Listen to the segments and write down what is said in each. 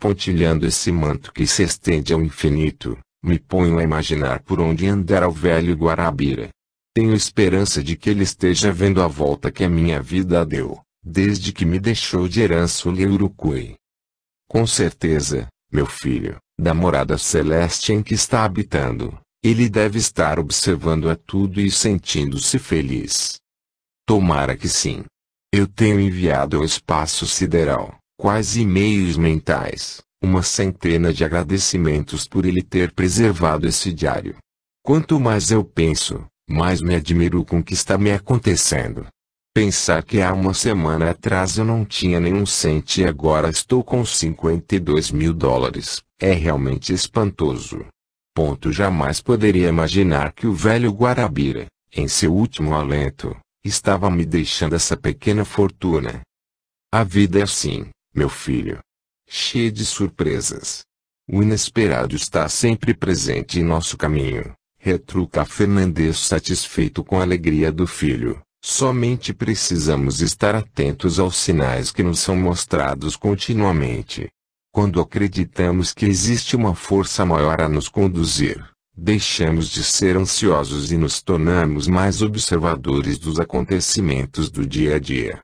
pontilhando esse manto que se estende ao infinito, me ponho a imaginar por onde andará o velho Guarabira. Tenho esperança de que ele esteja vendo a volta que a minha vida deu, desde que me deixou de herança o Leurucui. Com certeza, meu filho, da morada celeste em que está habitando, ele deve estar observando a tudo e sentindo-se feliz. Tomara que sim. Eu tenho enviado ao espaço sideral, quase e-mails mentais, uma centena de agradecimentos por ele ter preservado esse diário. Quanto mais eu penso, mais me admiro com o que está me acontecendo. Pensar que há uma semana atrás eu não tinha nenhum cento e agora estou com $52.000, é realmente espantoso. Jamais poderia imaginar que o velho Guarabira, em seu último alento, estava me deixando essa pequena fortuna. A vida é assim, meu filho. Cheia de surpresas. O inesperado está sempre presente em nosso caminho, retruca Fernandes satisfeito com a alegria do filho. Somente precisamos estar atentos aos sinais que nos são mostrados continuamente. Quando acreditamos que existe uma força maior a nos conduzir, deixamos de ser ansiosos e nos tornamos mais observadores dos acontecimentos do dia a dia.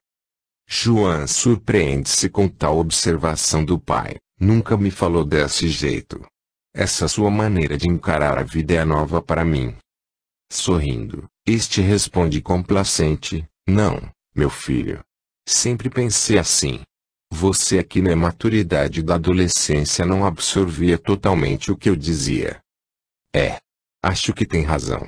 João surpreende-se com tal observação do pai. Nunca me falou desse jeito. Essa sua maneira de encarar a vida é nova para mim. Sorrindo, este responde complacente: não, meu filho. Sempre pensei assim. Você aqui na maturidade da adolescência não absorvia totalmente o que eu dizia. Acho que tem razão.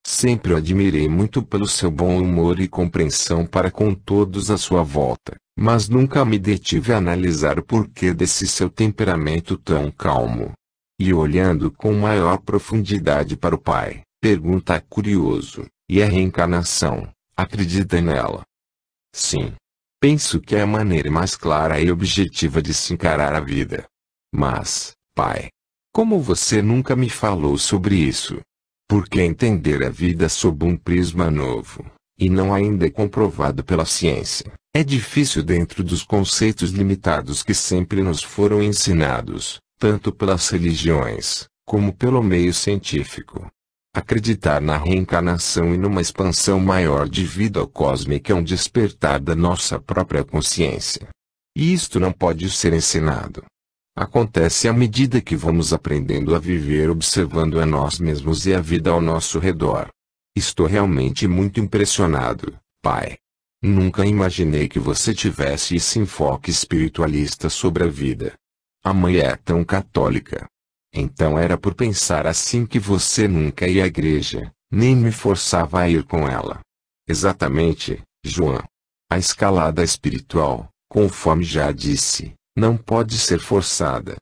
Sempre o admirei muito pelo seu bom humor e compreensão para com todos à sua volta, mas nunca me detive a analisar o porquê desse seu temperamento tão calmo. E olhando com maior profundidade para o pai, pergunta curioso: e a reencarnação, acredita nela? Sim. Penso que é a maneira mais clara e objetiva de se encarar a vida. Mas, pai, como você nunca me falou sobre isso? Porque entender a vida sob um prisma novo, e não ainda comprovado pela ciência, é difícil dentro dos conceitos limitados que sempre nos foram ensinados, tanto pelas religiões, como pelo meio científico. Acreditar na reencarnação e numa expansão maior de vida cósmica é um despertar da nossa própria consciência. E isto não pode ser ensinado. Acontece à medida que vamos aprendendo a viver observando a nós mesmos e a vida ao nosso redor. Estou realmente muito impressionado, pai. Nunca imaginei que você tivesse esse enfoque espiritualista sobre a vida. A mãe é tão católica. Então era por pensar assim que você nunca ia à igreja, nem me forçava a ir com ela. Exatamente, João. A escalada espiritual, conforme já disse, não pode ser forçada.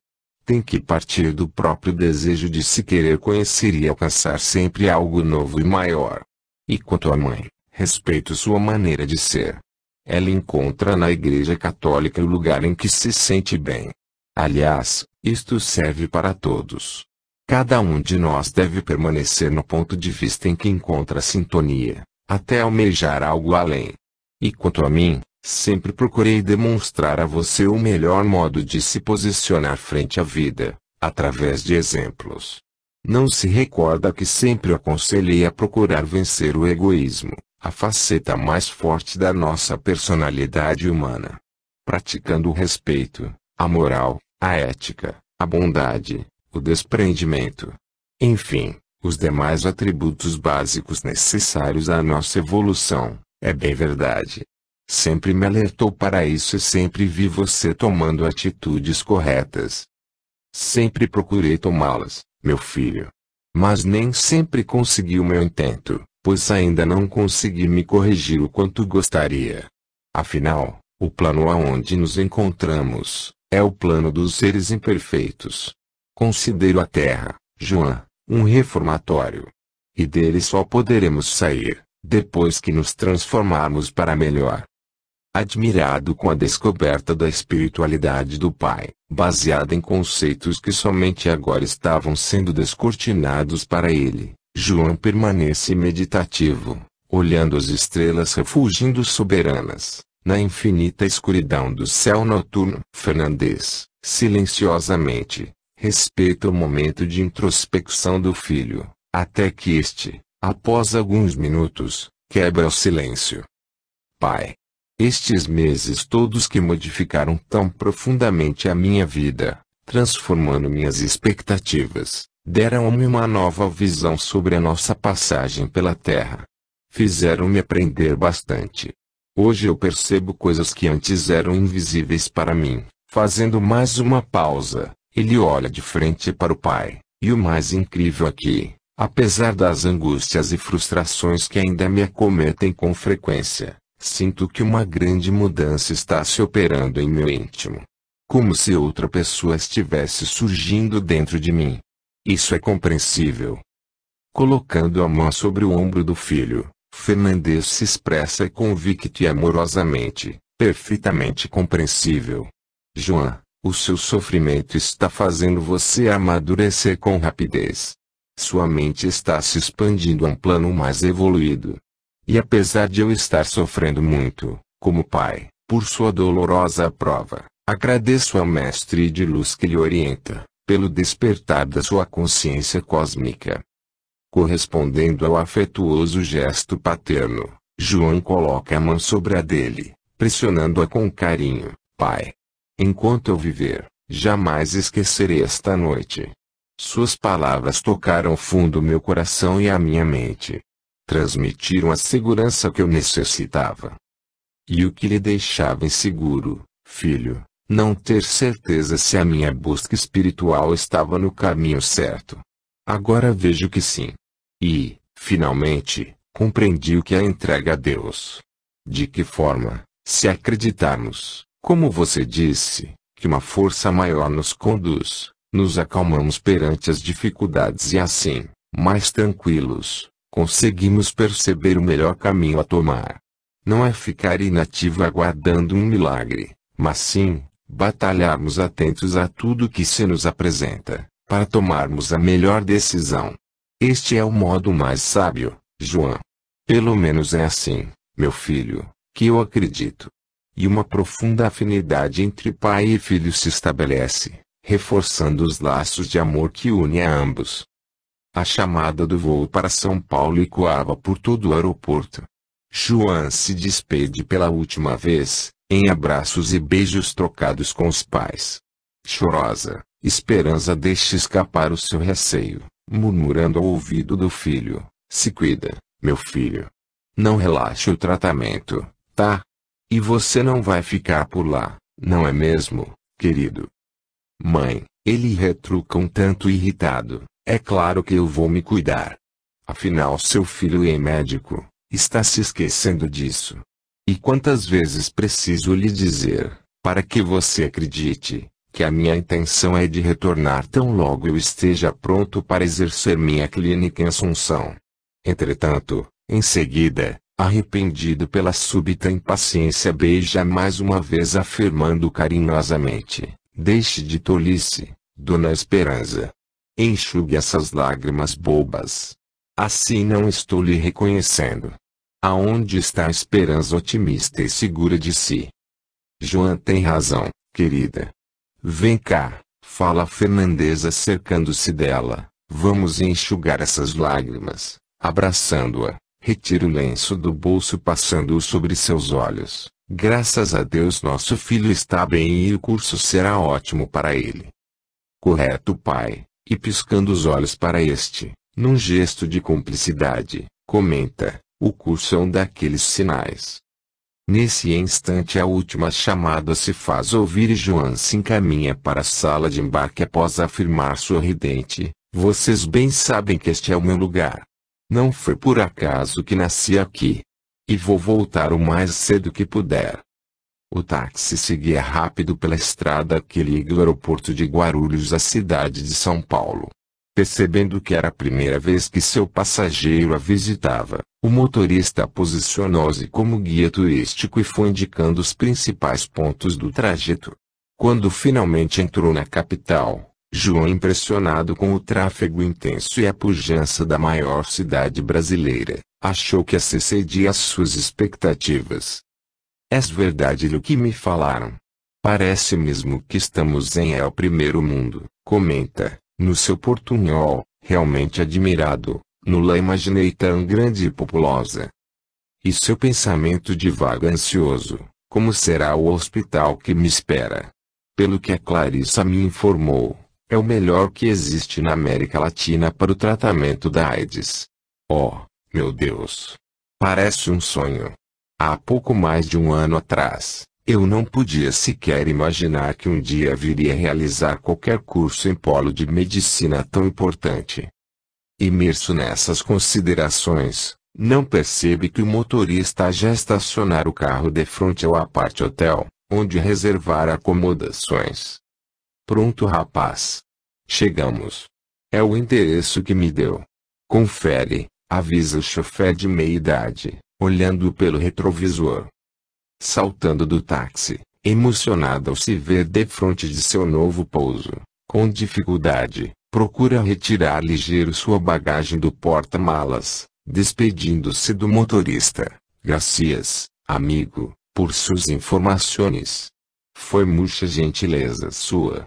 Tem que partir do próprio desejo de se querer conhecer e alcançar sempre algo novo e maior. E quanto à mãe, respeito sua maneira de ser. Ela encontra na Igreja Católica o lugar em que se sente bem. Aliás, isto serve para todos. Cada um de nós deve permanecer no ponto de vista em que encontra sintonia, até almejar algo além. E quanto a mim, sempre procurei demonstrar a você o melhor modo de se posicionar frente à vida, através de exemplos. Não se recorda que sempre o aconselhei a procurar vencer o egoísmo, a faceta mais forte da nossa personalidade humana. Praticando o respeito, a moral, a ética, a bondade, o desprendimento. Enfim, os demais atributos básicos necessários à nossa evolução, é bem verdade. Sempre me alertou para isso e sempre vi você tomando atitudes corretas. Sempre procurei tomá-las, meu filho. Mas nem sempre consegui o meu intento, pois ainda não consegui me corrigir o quanto gostaria. Afinal, o plano aonde nos encontramos é o plano dos seres imperfeitos. Considero a Terra, João, um reformatório. E dele só poderemos sair, depois que nos transformarmos para melhor. Admirado com a descoberta da espiritualidade do pai, baseada em conceitos que somente agora estavam sendo descortinados para ele, João permanece meditativo, olhando as estrelas refugindo soberanas, na infinita escuridão do céu noturno. Fernandes, silenciosamente, respeita o momento de introspecção do filho, até que este, após alguns minutos, quebra o silêncio. Pai. Estes meses todos que modificaram tão profundamente a minha vida, transformando minhas expectativas, deram-me uma nova visão sobre a nossa passagem pela Terra. Fizeram-me aprender bastante. Hoje eu percebo coisas que antes eram invisíveis para mim. Fazendo mais uma pausa, ele olha de frente para o pai, e o mais incrível aqui, apesar das angústias e frustrações que ainda me acometem com frequência, sinto que uma grande mudança está se operando em meu íntimo. Como se outra pessoa estivesse surgindo dentro de mim. Isso é compreensível. Colocando a mão sobre o ombro do filho, Fernandes se expressa convicto e amorosamente, perfeitamente compreensível. João, o seu sofrimento está fazendo você amadurecer com rapidez. Sua mente está se expandindo a um plano mais evoluído. E apesar de eu estar sofrendo muito, como pai, por sua dolorosa prova, agradeço ao Mestre de luz que lhe orienta, pelo despertar da sua consciência cósmica. Correspondendo ao afetuoso gesto paterno, João coloca a mão sobre a dele, pressionando-a com carinho. Pai. Enquanto eu viver, jamais esquecerei esta noite. Suas palavras tocaram fundo meu coração e a minha mente. Transmitiram a segurança que eu necessitava. E o que lhe deixava inseguro, filho, não ter certeza se a minha busca espiritual estava no caminho certo. Agora vejo que sim. E, finalmente, compreendi o que é a entrega a Deus. De que forma, se acreditarmos, como você disse, que uma força maior nos conduz, nos acalmamos perante as dificuldades e assim, mais tranquilos, conseguimos perceber o melhor caminho a tomar. Não é ficar inativo aguardando um milagre, mas sim, batalharmos atentos a tudo que se nos apresenta, para tomarmos a melhor decisão. Este é o modo mais sábio, João. Pelo menos é assim, meu filho, que eu acredito. E uma profunda afinidade entre pai e filho se estabelece, reforçando os laços de amor que unem a ambos. A chamada do voo para São Paulo ecoava por todo o aeroporto. João se despede pela última vez, em abraços e beijos trocados com os pais. Chorosa, Esperança deixa escapar o seu receio, murmurando ao ouvido do filho: se cuida, meu filho. Não relaxe o tratamento, tá? E você não vai ficar por lá, não é mesmo, querido? Mãe, ele retruca um tanto irritado, é claro que eu vou me cuidar. Afinal seu filho é médico, está se esquecendo disso. E quantas vezes preciso lhe dizer, para que você acredite, que a minha intenção é de retornar tão logo eu esteja pronto para exercer minha clínica em Assunção. Entretanto, em seguida, arrependido pela súbita impaciência, beija mais uma vez afirmando carinhosamente: deixe de tolice, Dona Esperança. Enxugue essas lágrimas bobas. Assim não estou lhe reconhecendo. Aonde está a esperança otimista e segura de si? João tem razão, querida. Vem cá, fala Fernandes cercando-se dela. Vamos enxugar essas lágrimas. Abraçando-a, retira o lenço do bolso passando-o sobre seus olhos. Graças a Deus nosso filho está bem e o curso será ótimo para ele. Correto, pai, e piscando os olhos para este, num gesto de cumplicidade, comenta: o curso é um daqueles sinais. Nesse instante a última chamada se faz ouvir e João se encaminha para a sala de embarque após afirmar sorridente: vocês bem sabem que este é o meu lugar. Não foi por acaso que nasci aqui. E vou voltar o mais cedo que puder. O táxi seguia rápido pela estrada que liga o aeroporto de Guarulhos à cidade de São Paulo. Percebendo que era a primeira vez que seu passageiro a visitava, o motorista posicionou-se como guia turístico e foi indicando os principais pontos do trajeto. Quando finalmente entrou na capital, João, impressionado com o tráfego intenso e a pujança da maior cidade brasileira, achou que excederia às suas expectativas. É verdade o que me falaram. Parece mesmo que estamos em El Primeiro Mundo, comenta, no seu portunhol, realmente admirado, nula imaginei tão grande e populosa. E seu pensamento divaga ansioso, como será o hospital que me espera? Pelo que a Clarissa me informou, é o melhor que existe na América Latina para o tratamento da AIDS. Oh, meu Deus! Parece um sonho. Há pouco mais de um ano atrás, eu não podia sequer imaginar que um dia viria a realizar qualquer curso em polo de medicina tão importante. Imerso nessas considerações, não percebe que o motorista já estacionara o carro de frente ao apart hotel, onde reservara acomodações. Pronto, rapaz. Chegamos. É o endereço que me deu. Confere, avisa o chofer de meia idade, olhando pelo retrovisor. Saltando do táxi, emocionado ao se ver defronte de seu novo pouso, com dificuldade, procura retirar ligeiro sua bagagem do porta-malas, despedindo-se do motorista. Gracias, amigo, por suas informações. Foi muita gentileza sua.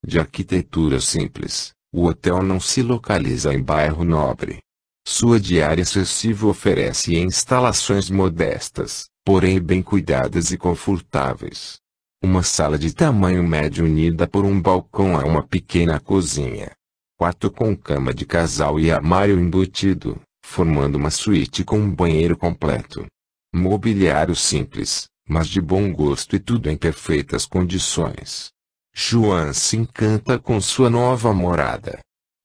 De arquitetura simples, o hotel não se localiza em bairro nobre. Sua diária acessível oferece instalações modestas, porém bem cuidadas e confortáveis. Uma sala de tamanho médio unida por um balcão a uma pequena cozinha. Quarto com cama de casal e armário embutido, formando uma suíte com um banheiro completo. Mobiliário simples, mas de bom gosto e tudo em perfeitas condições. Joan se encanta com sua nova morada.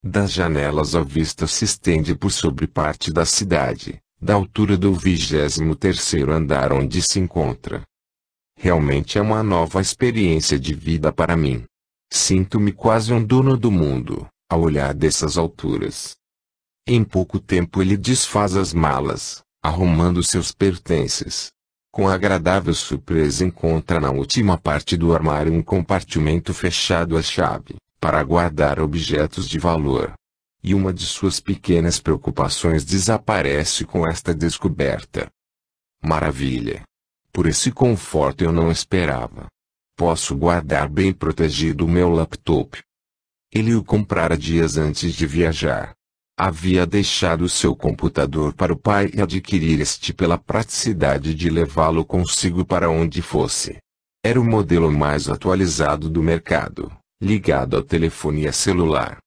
Das janelas a vista se estende por sobre parte da cidade, da altura do 23º andar onde se encontra. Realmente é uma nova experiência de vida para mim. Sinto-me quase um dono do mundo, ao olhar dessas alturas. Em pouco tempo ele desfaz as malas, arrumando seus pertences. Com agradável surpresa encontra na última parte do armário um compartimento fechado à chave, para guardar objetos de valor. E uma de suas pequenas preocupações desaparece com esta descoberta. Maravilha! Por esse conforto eu não esperava. Posso guardar bem protegido o meu laptop. Ele o comprara dias antes de viajar. Havia deixado seu computador para o pai e adquirir este pela praticidade de levá-lo consigo para onde fosse. Era o modelo mais atualizado do mercado, ligado à telefonia celular.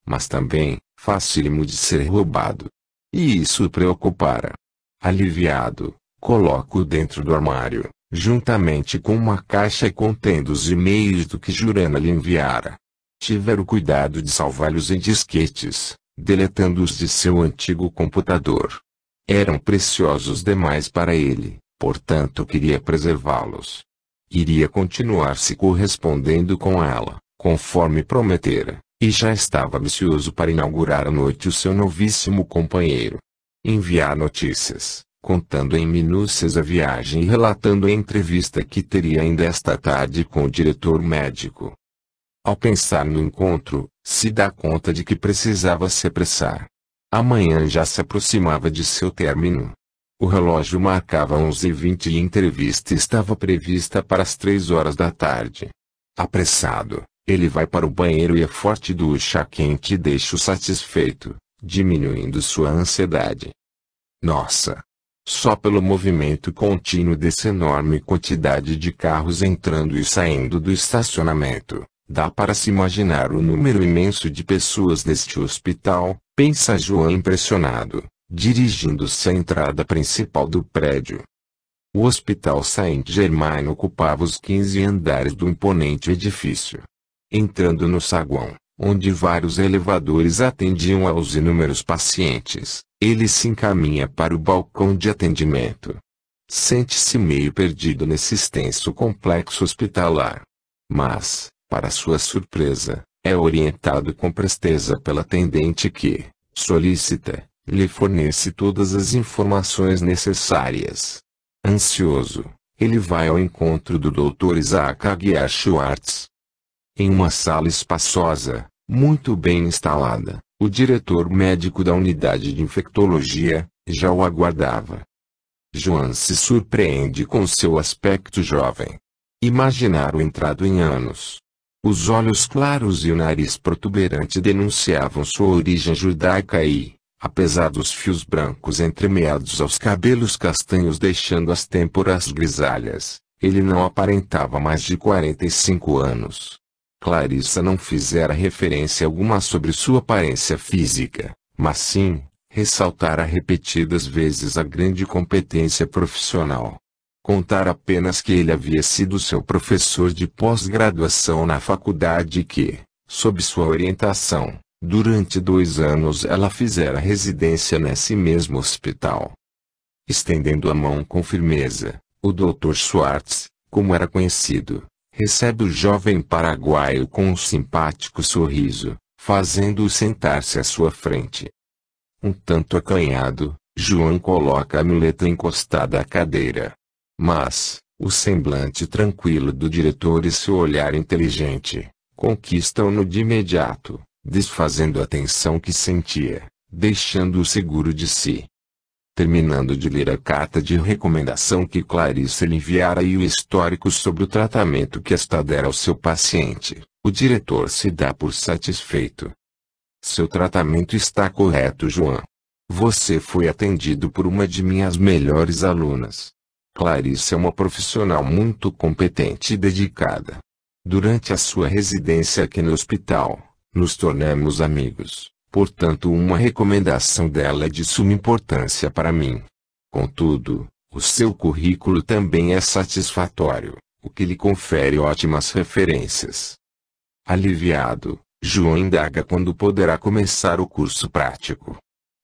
Mas também, facílimo de ser roubado. E isso o preocupara. Aliviado, coloco-o dentro do armário, juntamente com uma caixa contendo os e-mails do que Jurana lhe enviara. Tiver o cuidado de salvá-los em disquetes, deletando-os de seu antigo computador. Eram preciosos demais para ele, portanto queria preservá-los. Iria continuar se correspondendo com ela, conforme prometera, e já estava ansioso para inaugurar à noite o seu novíssimo companheiro. Enviar notícias, contando em minúcias a viagem e relatando a entrevista que teria ainda esta tarde com o diretor médico. Ao pensar no encontro, se dá conta de que precisava se apressar. Amanhã já se aproximava de seu término. O relógio marcava 11h20 e a entrevista estava prevista para as 3 horas da tarde. Apressado, ele vai para o banheiro e a forte ducha quente deixa-o satisfeito, diminuindo sua ansiedade. Nossa! Só pelo movimento contínuo dessa enorme quantidade de carros entrando e saindo do estacionamento, dá para se imaginar o número imenso de pessoas neste hospital, pensa João impressionado, dirigindo-se à entrada principal do prédio. O Hospital Saint-Germain ocupava os 15 andares do imponente edifício. Entrando no saguão, onde vários elevadores atendiam aos inúmeros pacientes, ele se encaminha para o balcão de atendimento. Sente-se meio perdido nesse extenso complexo hospitalar. Mas, para sua surpresa, é orientado com presteza pela atendente que, solícita, lhe fornece todas as informações necessárias. Ansioso, ele vai ao encontro do Dr. Isaac Aguiar Schwartz. Em uma sala espaçosa, muito bem instalada, o diretor médico da unidade de infectologia já o aguardava. Joan se surpreende com seu aspecto jovem. Imaginar-o entrado em anos. Os olhos claros e o nariz protuberante denunciavam sua origem judaica e, apesar dos fios brancos entremeados aos cabelos castanhos deixando as têmporas grisalhas, ele não aparentava mais de 45 anos. Clarissa não fizera referência alguma sobre sua aparência física, mas sim, ressaltara repetidas vezes a grande competência profissional. Contar apenas que ele havia sido seu professor de pós-graduação na faculdade e que, sob sua orientação, durante 2 anos ela fizera residência nesse mesmo hospital. Estendendo a mão com firmeza, o Dr. Schwartz, como era conhecido, recebe o jovem paraguaio com um simpático sorriso, fazendo-o sentar-se à sua frente. Um tanto acanhado, Joan coloca a muleta encostada à cadeira. Mas, o semblante tranquilo do diretor e seu olhar inteligente, conquistam-no de imediato, desfazendo a tensão que sentia, deixando-o seguro de si. Terminando de ler a carta de recomendação que Clarissa lhe enviara e o histórico sobre o tratamento que esta dera ao seu paciente, o diretor se dá por satisfeito. Seu tratamento está correto, Joan. Você foi atendido por uma de minhas melhores alunas. Clarissa é uma profissional muito competente e dedicada. Durante a sua residência aqui no hospital, nos tornamos amigos, portanto uma recomendação dela é de suma importância para mim. Contudo, o seu currículo também é satisfatório, o que lhe confere ótimas referências. Aliviado, João indaga quando poderá começar o curso prático.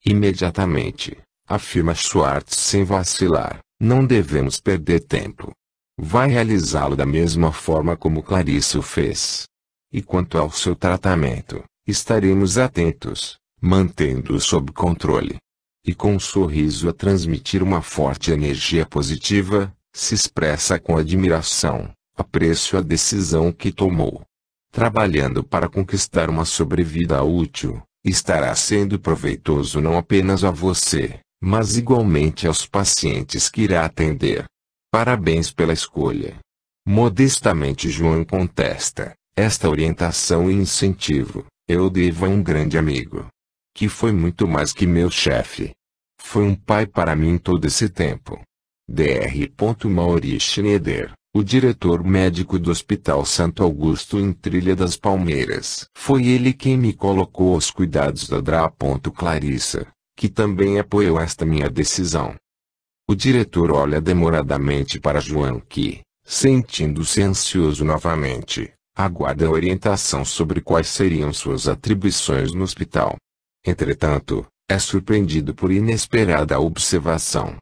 Imediatamente, afirma Schwartz sem vacilar. Não devemos perder tempo. Vai realizá-lo da mesma forma como Clarissa o fez. E quanto ao seu tratamento, estaremos atentos, mantendo-o sob controle. E com um sorriso a transmitir uma forte energia positiva, se expressa com admiração, apreço a decisão que tomou. Trabalhando para conquistar uma sobrevida útil, estará sendo proveitoso não apenas a você, mas igualmente aos pacientes que irá atender. Parabéns pela escolha. Modestamente João contesta, esta orientação e incentivo, eu devo a um grande amigo. Que foi muito mais que meu chefe. Foi um pai para mim todo esse tempo. Dr. Maury Schneider, o diretor médico do Hospital Santo Augusto em Trilha das Palmeiras. Foi ele quem me colocou aos cuidados da Dra. Clarissa, que também apoiou esta minha decisão. O diretor olha demoradamente para João que, sentindo-se ansioso novamente, aguarda a orientação sobre quais seriam suas atribuições no hospital. Entretanto, é surpreendido por inesperada observação.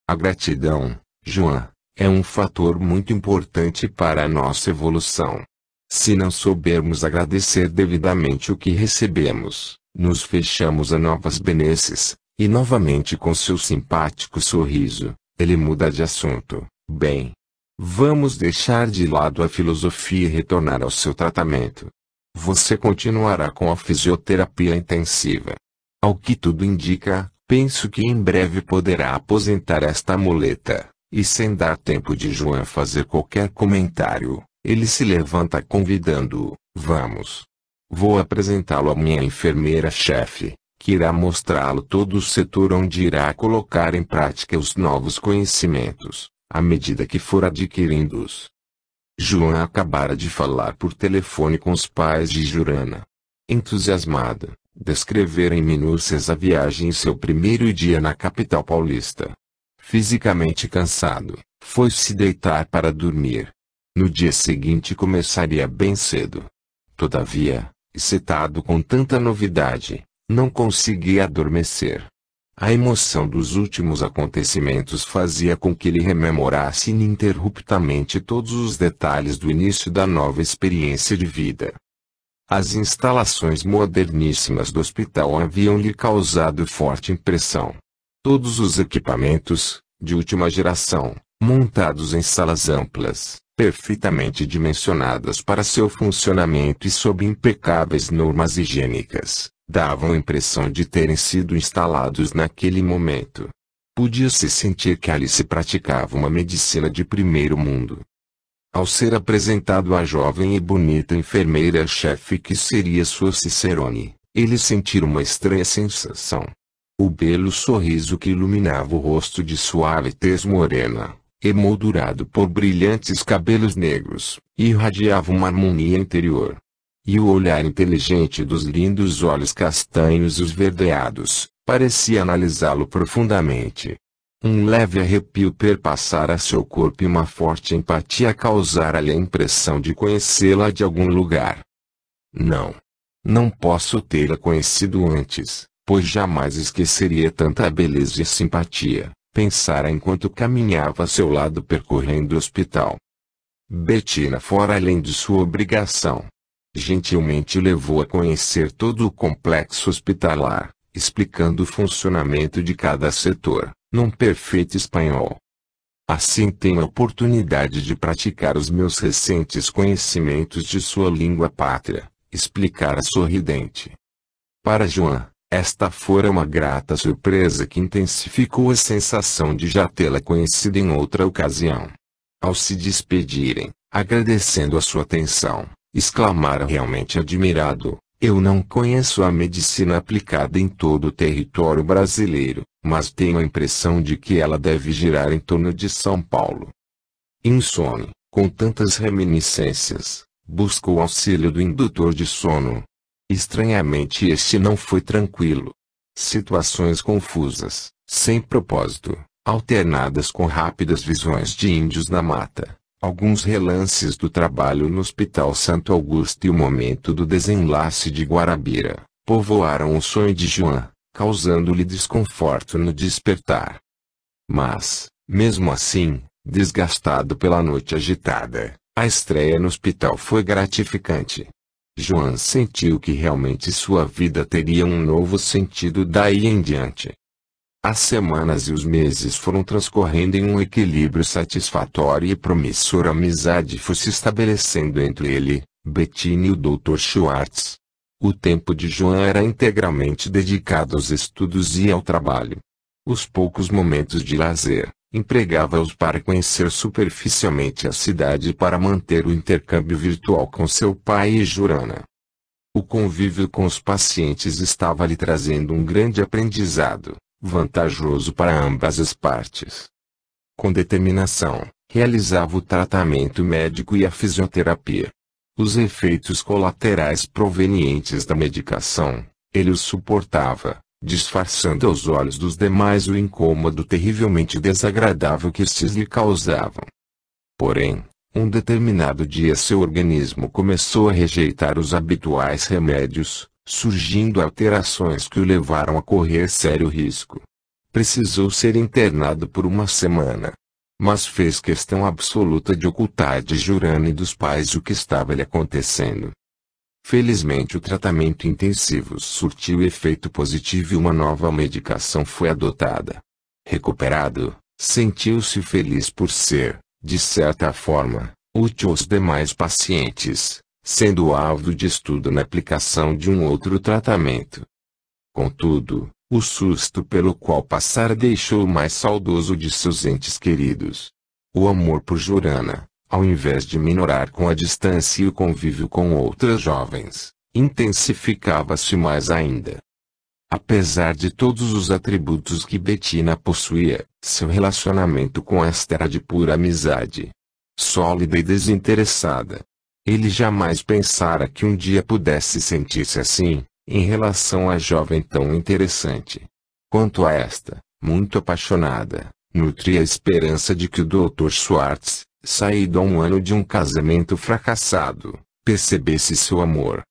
A gratidão, João, é um fator muito importante para a nossa evolução. Se não soubermos agradecer devidamente o que recebemos, nos fechamos a novas benesses, e novamente com seu simpático sorriso, ele muda de assunto. Bem, vamos deixar de lado a filosofia e retornar ao seu tratamento. Você continuará com a fisioterapia intensiva. Ao que tudo indica, penso que em breve poderá aposentar esta muleta, e sem dar tempo de João fazer qualquer comentário, ele se levanta convidando-o. Vamos. Vou apresentá-lo à minha enfermeira-chefe, que irá mostrá-lo todo o setor onde irá colocar em prática os novos conhecimentos, à medida que for adquirindo-os. João acabara de falar por telefone com os pais de Jurana. Entusiasmado, descrevera em minúcias a viagem e seu primeiro dia na capital paulista. Fisicamente cansado, foi se deitar para dormir. No dia seguinte começaria bem cedo. Todavia, excitado com tanta novidade, não conseguia adormecer. A emoção dos últimos acontecimentos fazia com que ele rememorasse ininterruptamente todos os detalhes do início da nova experiência de vida. As instalações moderníssimas do hospital haviam lhe causado forte impressão. Todos os equipamentos, de última geração, montados em salas amplas, perfeitamente dimensionadas para seu funcionamento e sob impecáveis normas higiênicas, davam a impressão de terem sido instalados naquele momento. Podia-se sentir que ali se praticava uma medicina de primeiro mundo. Ao ser apresentado à jovem e bonita enfermeira-chefe que seria sua Cicerone, ele sentiu uma estranha sensação. O belo sorriso que iluminava o rosto de suave tez morena, emoldurado por brilhantes cabelos negros, irradiava uma harmonia interior. E o olhar inteligente dos lindos olhos castanhos e esverdeados, parecia analisá-lo profundamente. Um leve arrepio perpassara seu corpo e uma forte empatia causara-lhe a impressão de conhecê-la de algum lugar. Não posso tê-la conhecido antes, pois jamais esqueceria tanta beleza e simpatia, pensara enquanto caminhava a seu lado percorrendo o hospital. Bettina fora além de sua obrigação. Gentilmente o levou a conhecer todo o complexo hospitalar, explicando o funcionamento de cada setor, num perfeito espanhol. Assim tenho a oportunidade de praticar os meus recentes conhecimentos de sua língua pátria, explicara sorridente. Para Joan, esta fora uma grata surpresa que intensificou a sensação de já tê-la conhecido em outra ocasião. Ao se despedirem, agradecendo a sua atenção, exclamara realmente admirado: eu não conheço a medicina aplicada em todo o território brasileiro, mas tenho a impressão de que ela deve girar em torno de São Paulo. Insone, com tantas reminiscências, buscou o auxílio do indutor de sono. Estranhamente este não foi tranquilo. Situações confusas, sem propósito, alternadas com rápidas visões de índios na mata, alguns relances do trabalho no Hospital Santo Augusto e o momento do desenlace de Guarabira, povoaram o sonho de Joan, causando-lhe desconforto no despertar. Mas, mesmo assim, desgastado pela noite agitada, a estreia no hospital foi gratificante. Joan sentiu que realmente sua vida teria um novo sentido daí em diante. As semanas e os meses foram transcorrendo em um equilíbrio satisfatório e promissora amizade foi se estabelecendo entre ele, Bettina e o Dr. Schwartz. O tempo de Joan era integralmente dedicado aos estudos e ao trabalho. Os poucos momentos de lazer, empregava-os para conhecer superficialmente a cidade e para manter o intercâmbio virtual com seu pai e Jurana. O convívio com os pacientes estava lhe trazendo um grande aprendizado, vantajoso para ambas as partes. Com determinação, realizava o tratamento médico e a fisioterapia. Os efeitos colaterais provenientes da medicação, ele os suportava, disfarçando aos olhos dos demais o incômodo terrivelmente desagradável que estes lhe causavam. Porém, um determinado dia seu organismo começou a rejeitar os habituais remédios, surgindo alterações que o levaram a correr sério risco. Precisou ser internado por uma semana. Mas fez questão absoluta de ocultar de Jurana e dos pais o que estava lhe acontecendo. Felizmente o tratamento intensivo surtiu efeito positivo e uma nova medicação foi adotada. Recuperado, sentiu-se feliz por ser, de certa forma, útil aos demais pacientes, sendo ávido de estudo na aplicação de um outro tratamento. Contudo, o susto pelo qual passara deixou-o mais saudoso de seus entes queridos. O amor por Jurana, ao invés de minorar com a distância e o convívio com outras jovens, intensificava-se mais ainda. Apesar de todos os atributos que Bettina possuía, seu relacionamento com esta era de pura amizade. Sólida e desinteressada. Ele jamais pensara que um dia pudesse sentir-se assim, em relação à jovem tão interessante. Quanto a esta, muito apaixonada, nutria a esperança de que o Dr. Schwartz, saído há um ano de um casamento fracassado, percebesse seu amor.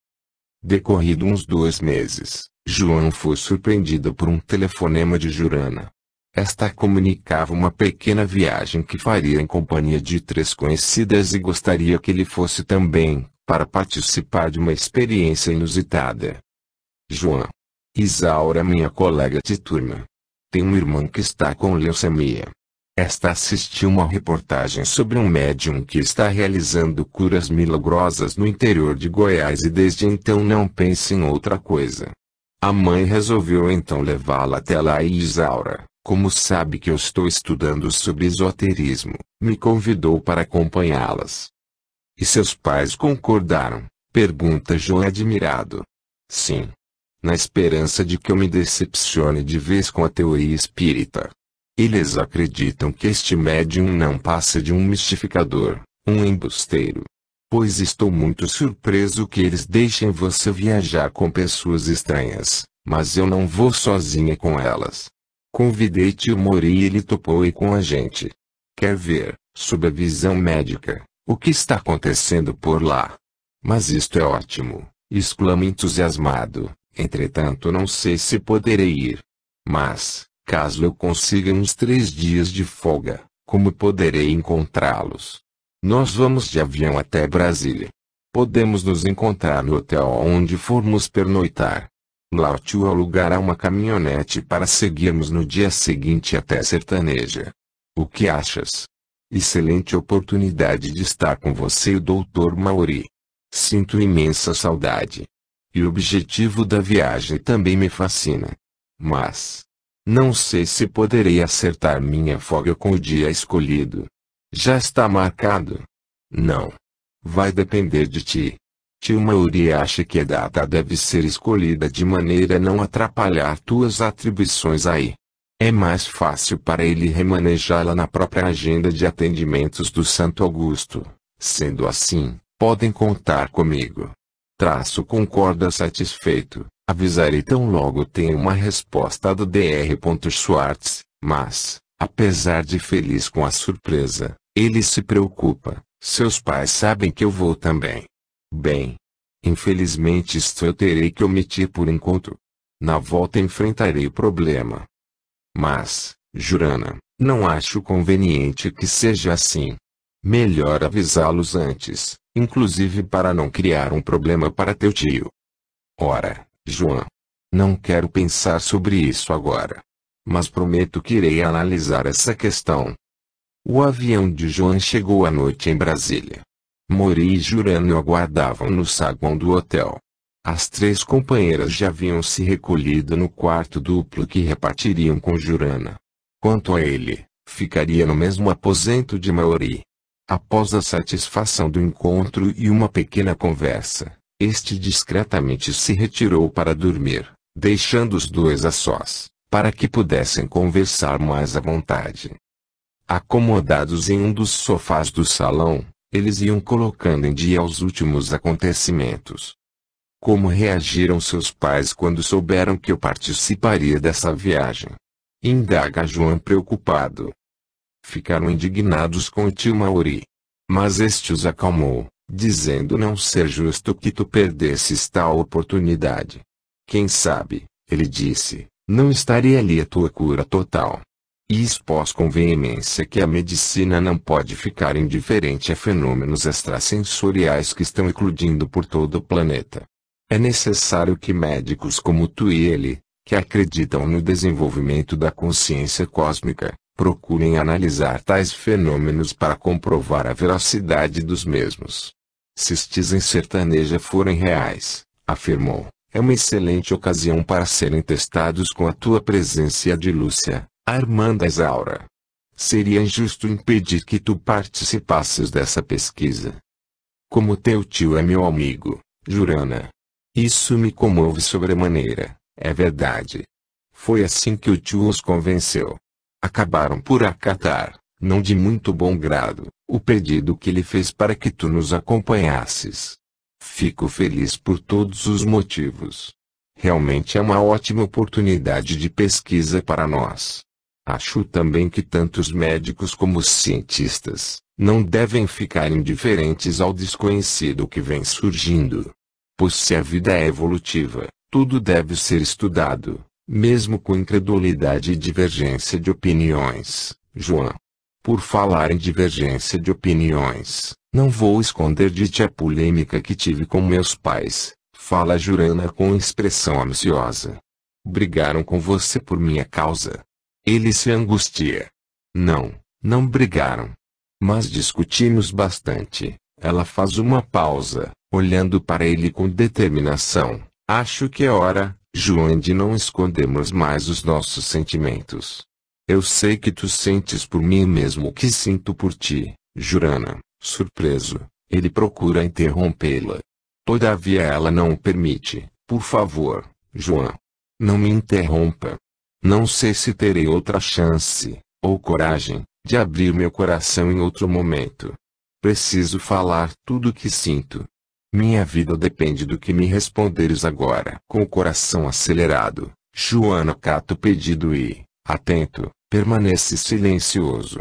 Decorrido uns 2 meses, Joan foi surpreendida por um telefonema de Jurana. Esta comunicava uma pequena viagem que faria em companhia de 3 conhecidas e gostaria que ele fosse também, para participar de uma experiência inusitada. Joan. Isaura, minha colega de turma. Tem um irmão que está com leucemia. Esta assistiu uma reportagem sobre um médium que está realizando curas milagrosas no interior de Goiás e desde então não pensa em outra coisa. A mãe resolveu então levá-la até lá e Isaura, Como sabe que eu estou estudando sobre esoterismo, me convidou para acompanhá-las. E seus pais concordaram? Pergunta João admirado. Sim. Na esperança de que eu me decepcione de vez com a teoria espírita. Eles acreditam que este médium não passa de um mistificador, um embusteiro. Pois estou muito surpreso que eles deixem você viajar com pessoas estranhas, mas eu não vou sozinha com elas. Convidei tio Mori e ele topou ir com a gente. Quer ver, sob a visão médica, o que está acontecendo por lá? Mas isto é ótimo, exclama entusiasmado. Entretanto não sei se poderei ir. Mas, caso eu consiga uns 3 dias de folga, como poderei encontrá-los? Nós vamos de avião até Brasília. Podemos nos encontrar no hotel onde formos pernoitar. Lá o tio alugará uma caminhonete para seguirmos no dia seguinte até Sertaneja. O que achas? Excelente oportunidade de estar com você e o Dr. Mauri. Sinto imensa saudade. E o objetivo da viagem também me fascina. Mas não sei se poderei acertar minha folga com o dia escolhido. Já está marcado? Não. Vai depender de ti. Tio Mauri acha que a data deve ser escolhida de maneira a não atrapalhar tuas atribuições aí. É mais fácil para ele remanejá-la na própria agenda de atendimentos do Santo Augusto. Sendo assim, podem contar comigo. Traço concorda satisfeito. Avisarei tão logo tenha uma resposta do Dr. Schwartz, mas, apesar de feliz com a surpresa, ele se preocupa. Seus pais sabem que eu vou também. Bem, infelizmente isto eu terei que omitir por enquanto. Na volta enfrentarei o problema. Mas, Jurana, não acho conveniente que seja assim. Melhor avisá-los antes, inclusive para não criar um problema para teu tio. Ora, João, não quero pensar sobre isso agora. Mas prometo que irei analisar essa questão. O avião de João chegou à noite em Brasília. Mori e Jurano aguardavam no saguão do hotel. As 3 companheiras já haviam se recolhido no quarto duplo que repartiriam com Jurana. Quanto a ele, ficaria no mesmo aposento de Mauri. Após a satisfação do encontro e uma pequena conversa, este discretamente se retirou para dormir, deixando os dois a sós, para que pudessem conversar mais à vontade. Acomodados em um dos sofás do salão, eles iam colocando em dia os últimos acontecimentos. Como reagiram seus pais quando souberam que eu participaria dessa viagem? Indaga João preocupado. Ficaram indignados com o tio Mauri. Mas este os acalmou, dizendo não ser justo que tu perdesses tal oportunidade. Quem sabe, ele disse, não estaria ali a tua cura total. E expôs com veemência que a medicina não pode ficar indiferente a fenômenos extrasensoriais que estão eclodindo por todo o planeta. É necessário que médicos como tu e ele, que acreditam no desenvolvimento da consciência cósmica, procurem analisar tais fenômenos para comprovar a veracidade dos mesmos. Se estes em Sertaneja forem reais, afirmou, é uma excelente ocasião para serem testados com a tua presença e a de Lúcia, a irmã da Isaura. Seria injusto impedir que tu participasses dessa pesquisa. Como teu tio é meu amigo, Jurana. Isso me comove sobremaneira, é verdade. Foi assim que o tio os convenceu. Acabaram por acatar, não de muito bom grado, o pedido que ele fez para que tu nos acompanhasses. Fico feliz por todos os motivos. Realmente é uma ótima oportunidade de pesquisa para nós. Acho também que tanto os médicos como os cientistas não devem ficar indiferentes ao desconhecido que vem surgindo. Pois se a vida é evolutiva, tudo deve ser estudado, mesmo com incredulidade e divergência de opiniões, João. Por falar em divergência de opiniões, não vou esconder de ti a polêmica que tive com meus pais, fala Jurana com expressão ansiosa. Brigaram com você por minha causa. Ele se angustia. Não brigaram. Mas discutimos bastante. Ela faz uma pausa, olhando para ele com determinação. Acho que é hora, João, de não escondermos mais os nossos sentimentos. Eu sei que tu sentes por mim o mesmo que sinto por ti, Jurana. Surpreso, ele procura interrompê-la. Todavia ela não o permite. Por favor, João. Não me interrompa. Não sei se terei outra chance, ou coragem, de abrir meu coração em outro momento. Preciso falar tudo o que sinto. Minha vida depende do que me responderes agora. Com o coração acelerado, Joana cata o pedido e, atento, permanece silencioso.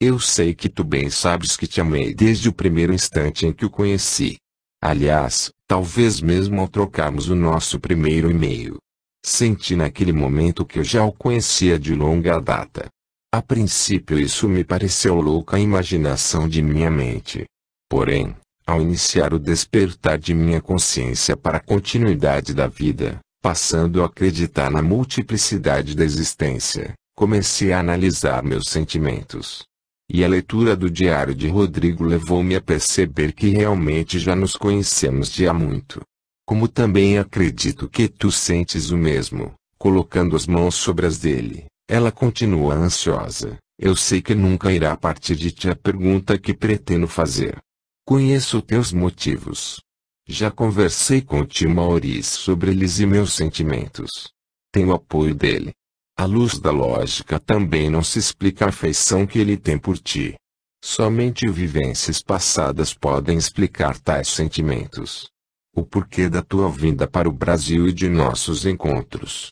Eu sei que tu bem sabes que te amei desde o primeiro instante em que o conheci. Aliás, talvez mesmo ao trocarmos o nosso primeiro e-mail. Senti naquele momento que eu já o conhecia de longa data. A princípio isso me pareceu louca imaginação de minha mente. Porém, ao iniciar o despertar de minha consciência para a continuidade da vida, passando a acreditar na multiplicidade da existência, comecei a analisar meus sentimentos. E a leitura do diário de Rodrigo levou-me a perceber que realmente já nos conhecemos de há muito. Como também acredito que tu sentes o mesmo, colocando as mãos sobre as dele, ela continua ansiosa. Eu sei que nunca irá partir de ti a pergunta que pretendo fazer. Conheço teus motivos. Já conversei com o tio Maurício sobre eles e meus sentimentos. Tenho apoio dele. À luz da lógica também não se explica a afeição que ele tem por ti. Somente vivências passadas podem explicar tais sentimentos. O porquê da tua vinda para o Brasil e de nossos encontros.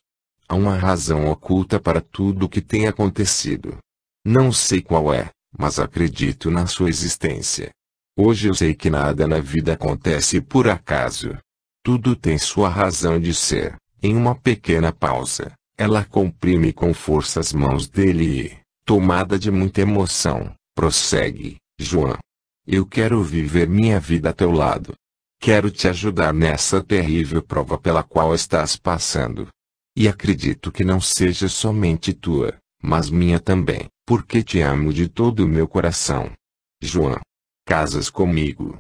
Há uma razão oculta para tudo o que tem acontecido. Não sei qual é, mas acredito na sua existência. Hoje eu sei que nada na vida acontece por acaso. Tudo tem sua razão de ser. Em uma pequena pausa, ela comprime com força as mãos dele e, tomada de muita emoção, prossegue: João. Eu quero viver minha vida a teu lado. Quero te ajudar nessa terrível prova pela qual estás passando. E acredito que não seja somente tua, mas minha também, porque te amo de todo o meu coração. João. Casas comigo.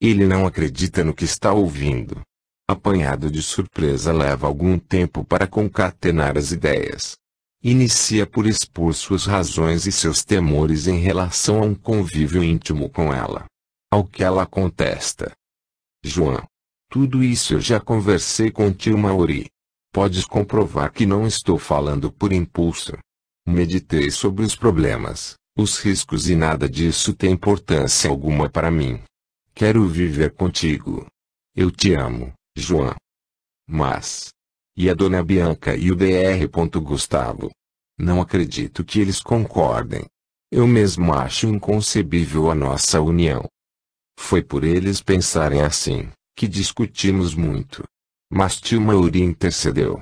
Ele não acredita no que está ouvindo. Apanhado de surpresa, leva algum tempo para concatenar as ideias. Inicia por expor suas razões e seus temores em relação a um convívio íntimo com ela. Ao que ela contesta: João, tudo isso eu já conversei com tio Mauri. Podes comprovar que não estou falando por impulso. Meditei sobre os problemas, os riscos e nada disso tem importância alguma para mim. Quero viver contigo. Eu te amo, João. Mas... E a dona Bianca e o Dr. Gustavo? Não acredito que eles concordem. Eu mesmo acho inconcebível a nossa união. Foi por eles pensarem assim, que discutimos muito. Mas tio Mauri intercedeu.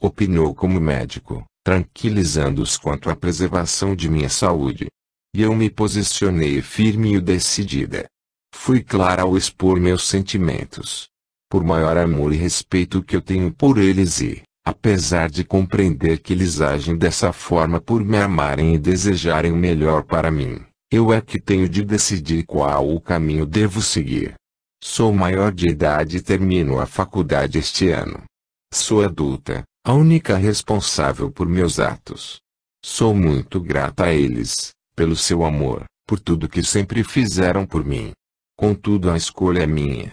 Opinou como médico, tranquilizando-os quanto à preservação de minha saúde. E eu me posicionei firme e decidida. Fui clara ao expor meus sentimentos. Por maior amor e respeito que eu tenho por eles e, apesar de compreender que eles agem dessa forma por me amarem e desejarem o melhor para mim, eu é que tenho de decidir qual o caminho devo seguir. Sou maior de idade e termino a faculdade este ano. Sou adulta, a única responsável por meus atos. Sou muito grata a eles, pelo seu amor, por tudo que sempre fizeram por mim. Contudo, a escolha é minha.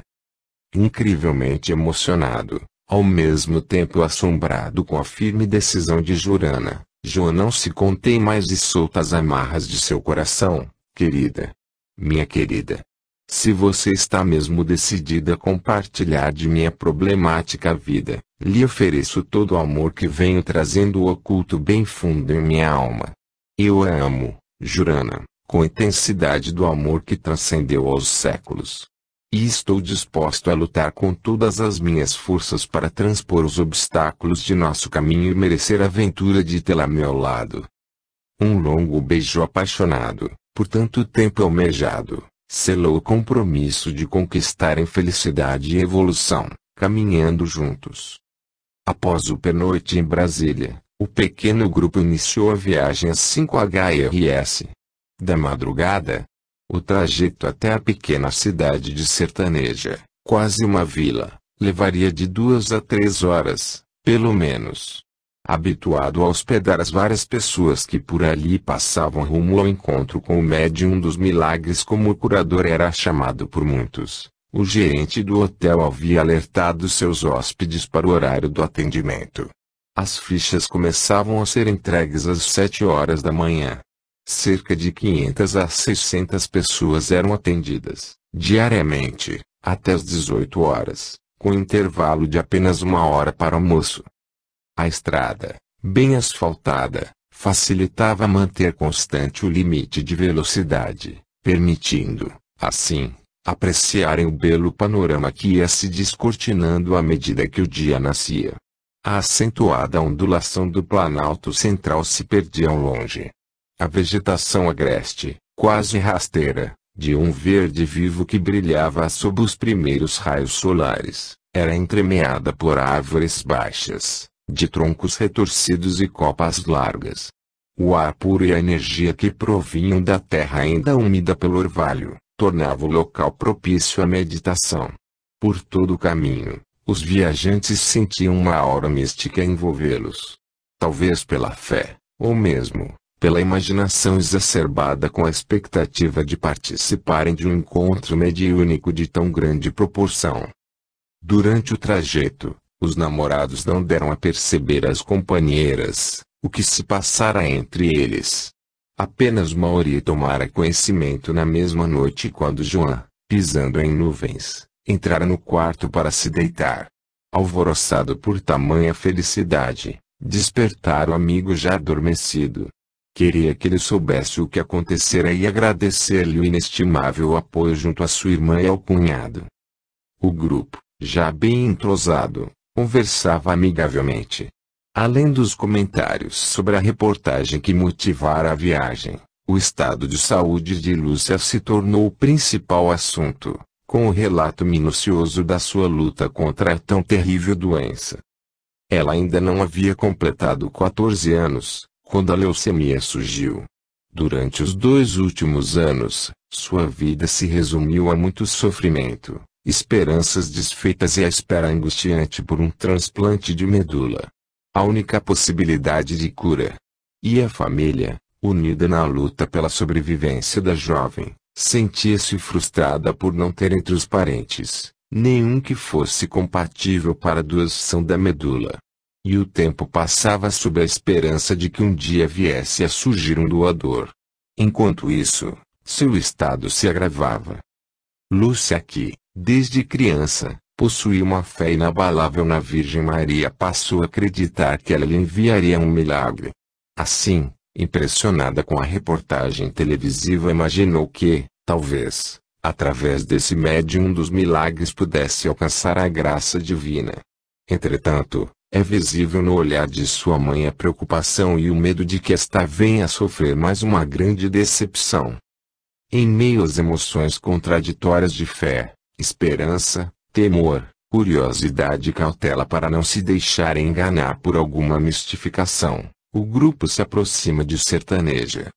Incrivelmente emocionado, ao mesmo tempo assombrado com a firme decisão de Jurana, João não se contém mais e solta as amarras de seu coração. Querida. Minha querida. Se você está mesmo decidida a compartilhar de minha problemática vida, lhe ofereço todo o amor que venho trazendo oculto bem fundo em minha alma. Eu a amo, Jurana, com a intensidade do amor que transcendeu aos séculos. E estou disposto a lutar com todas as minhas forças para transpor os obstáculos de nosso caminho e merecer a aventura de tê-la a meu lado. Um longo beijo apaixonado, por tanto tempo almejado, selou o compromisso de conquistarem felicidade e evolução, caminhando juntos. Após o pernoite em Brasília, o pequeno grupo iniciou a viagem às 5h. Da madrugada, o trajeto até a pequena cidade de Sertaneja, quase uma vila, levaria de 2 a 3 horas, pelo menos. Habituado a hospedar as várias pessoas que por ali passavam rumo ao encontro com o médium dos milagres, como o curador era chamado por muitos, o gerente do hotel havia alertado seus hóspedes para o horário do atendimento. As fichas começavam a ser entregues às 7 horas da manhã. Cerca de 500 a 600 pessoas eram atendidas, diariamente, até as 18 horas, com intervalo de apenas 1 hora para almoço. A estrada, bem asfaltada, facilitava manter constante o limite de velocidade, permitindo, assim, apreciarem o belo panorama que ia se descortinando à medida que o dia nascia. A acentuada ondulação do Planalto Central se perdia ao longe. A vegetação agreste, quase rasteira, de um verde vivo que brilhava sob os primeiros raios solares, era entremeada por árvores baixas, de troncos retorcidos e copas largas. O ar puro e a energia que provinham da terra ainda úmida pelo orvalho, tornava o local propício à meditação. Por todo o caminho, os viajantes sentiam uma aura mística envolvê-los. Talvez pela fé, ou mesmo, pela imaginação exacerbada com a expectativa de participarem de um encontro mediúnico de tão grande proporção. Durante o trajeto, os namorados não deram a perceber às companheiras o que se passara entre eles. Apenas Mauri tomara conhecimento na mesma noite quando Joan, pisando em nuvens, entrara no quarto para se deitar. Alvoroçado por tamanha felicidade, despertara o amigo já adormecido. Queria que ele soubesse o que acontecera e agradecer-lhe o inestimável apoio junto à sua irmã e ao cunhado. O grupo, já bem entrosado, conversava amigavelmente. Além dos comentários sobre a reportagem que motivara a viagem, o estado de saúde de Lúcia se tornou o principal assunto, com o relato minucioso da sua luta contra a tão terrível doença. Ela ainda não havia completado 14 anos, quando a leucemia surgiu. Durante os 2 últimos anos, sua vida se resumiu a muito sofrimento, esperanças desfeitas e a espera angustiante por um transplante de medula. A única possibilidade de cura. E a família, unida na luta pela sobrevivência da jovem, sentia-se frustrada por não ter entre os parentes nenhum que fosse compatível para a doação da medula. E o tempo passava sob a esperança de que um dia viesse a surgir um doador. Enquanto isso, seu estado se agravava. Lúcia, que, desde criança, possuía uma fé inabalável na Virgem Maria, passou a acreditar que ela lhe enviaria um milagre. Assim, impressionada com a reportagem televisiva, imaginou que, talvez, através desse médium dos milagres pudesse alcançar a graça divina. Entretanto, é visível no olhar de sua mãe a preocupação e o medo de que esta venha a sofrer mais uma grande decepção. Em meio às emoções contraditórias de fé, esperança, temor, curiosidade e cautela para não se deixar enganar por alguma mistificação, o grupo se aproxima de Sertaneja.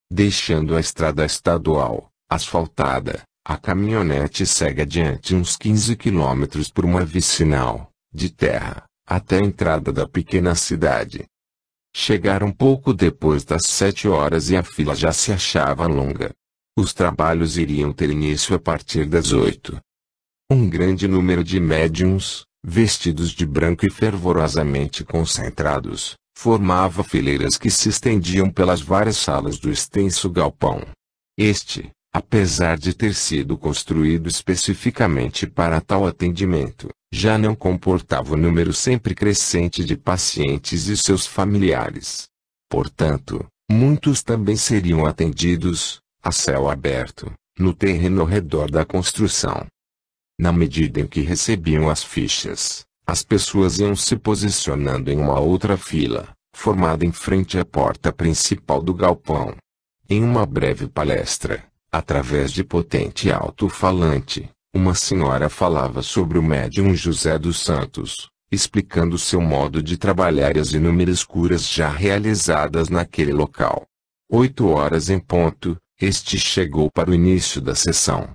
Deixando a estrada estadual, asfaltada, a caminhonete segue adiante uns 15 quilômetros por uma vicinal, de terra, até a entrada da pequena cidade. Chegaram pouco depois das 7 horas e a fila já se achava longa. Os trabalhos iriam ter início a partir das 8. Um grande número de médiuns, vestidos de branco e fervorosamente concentrados, formava fileiras que se estendiam pelas várias salas do extenso galpão. Este, apesar de ter sido construído especificamente para tal atendimento, já não comportava o número sempre crescente de pacientes e seus familiares. Portanto, muitos também seriam atendidos, a céu aberto, no terreno ao redor da construção. Na medida em que recebiam as fichas, as pessoas iam se posicionando em uma outra fila, formada em frente à porta principal do galpão. Em uma breve palestra, através de potente alto-falante, uma senhora falava sobre o médium José dos Santos, explicando seu modo de trabalhar e as inúmeras curas já realizadas naquele local. 8 horas em ponto, este chegou para o início da sessão.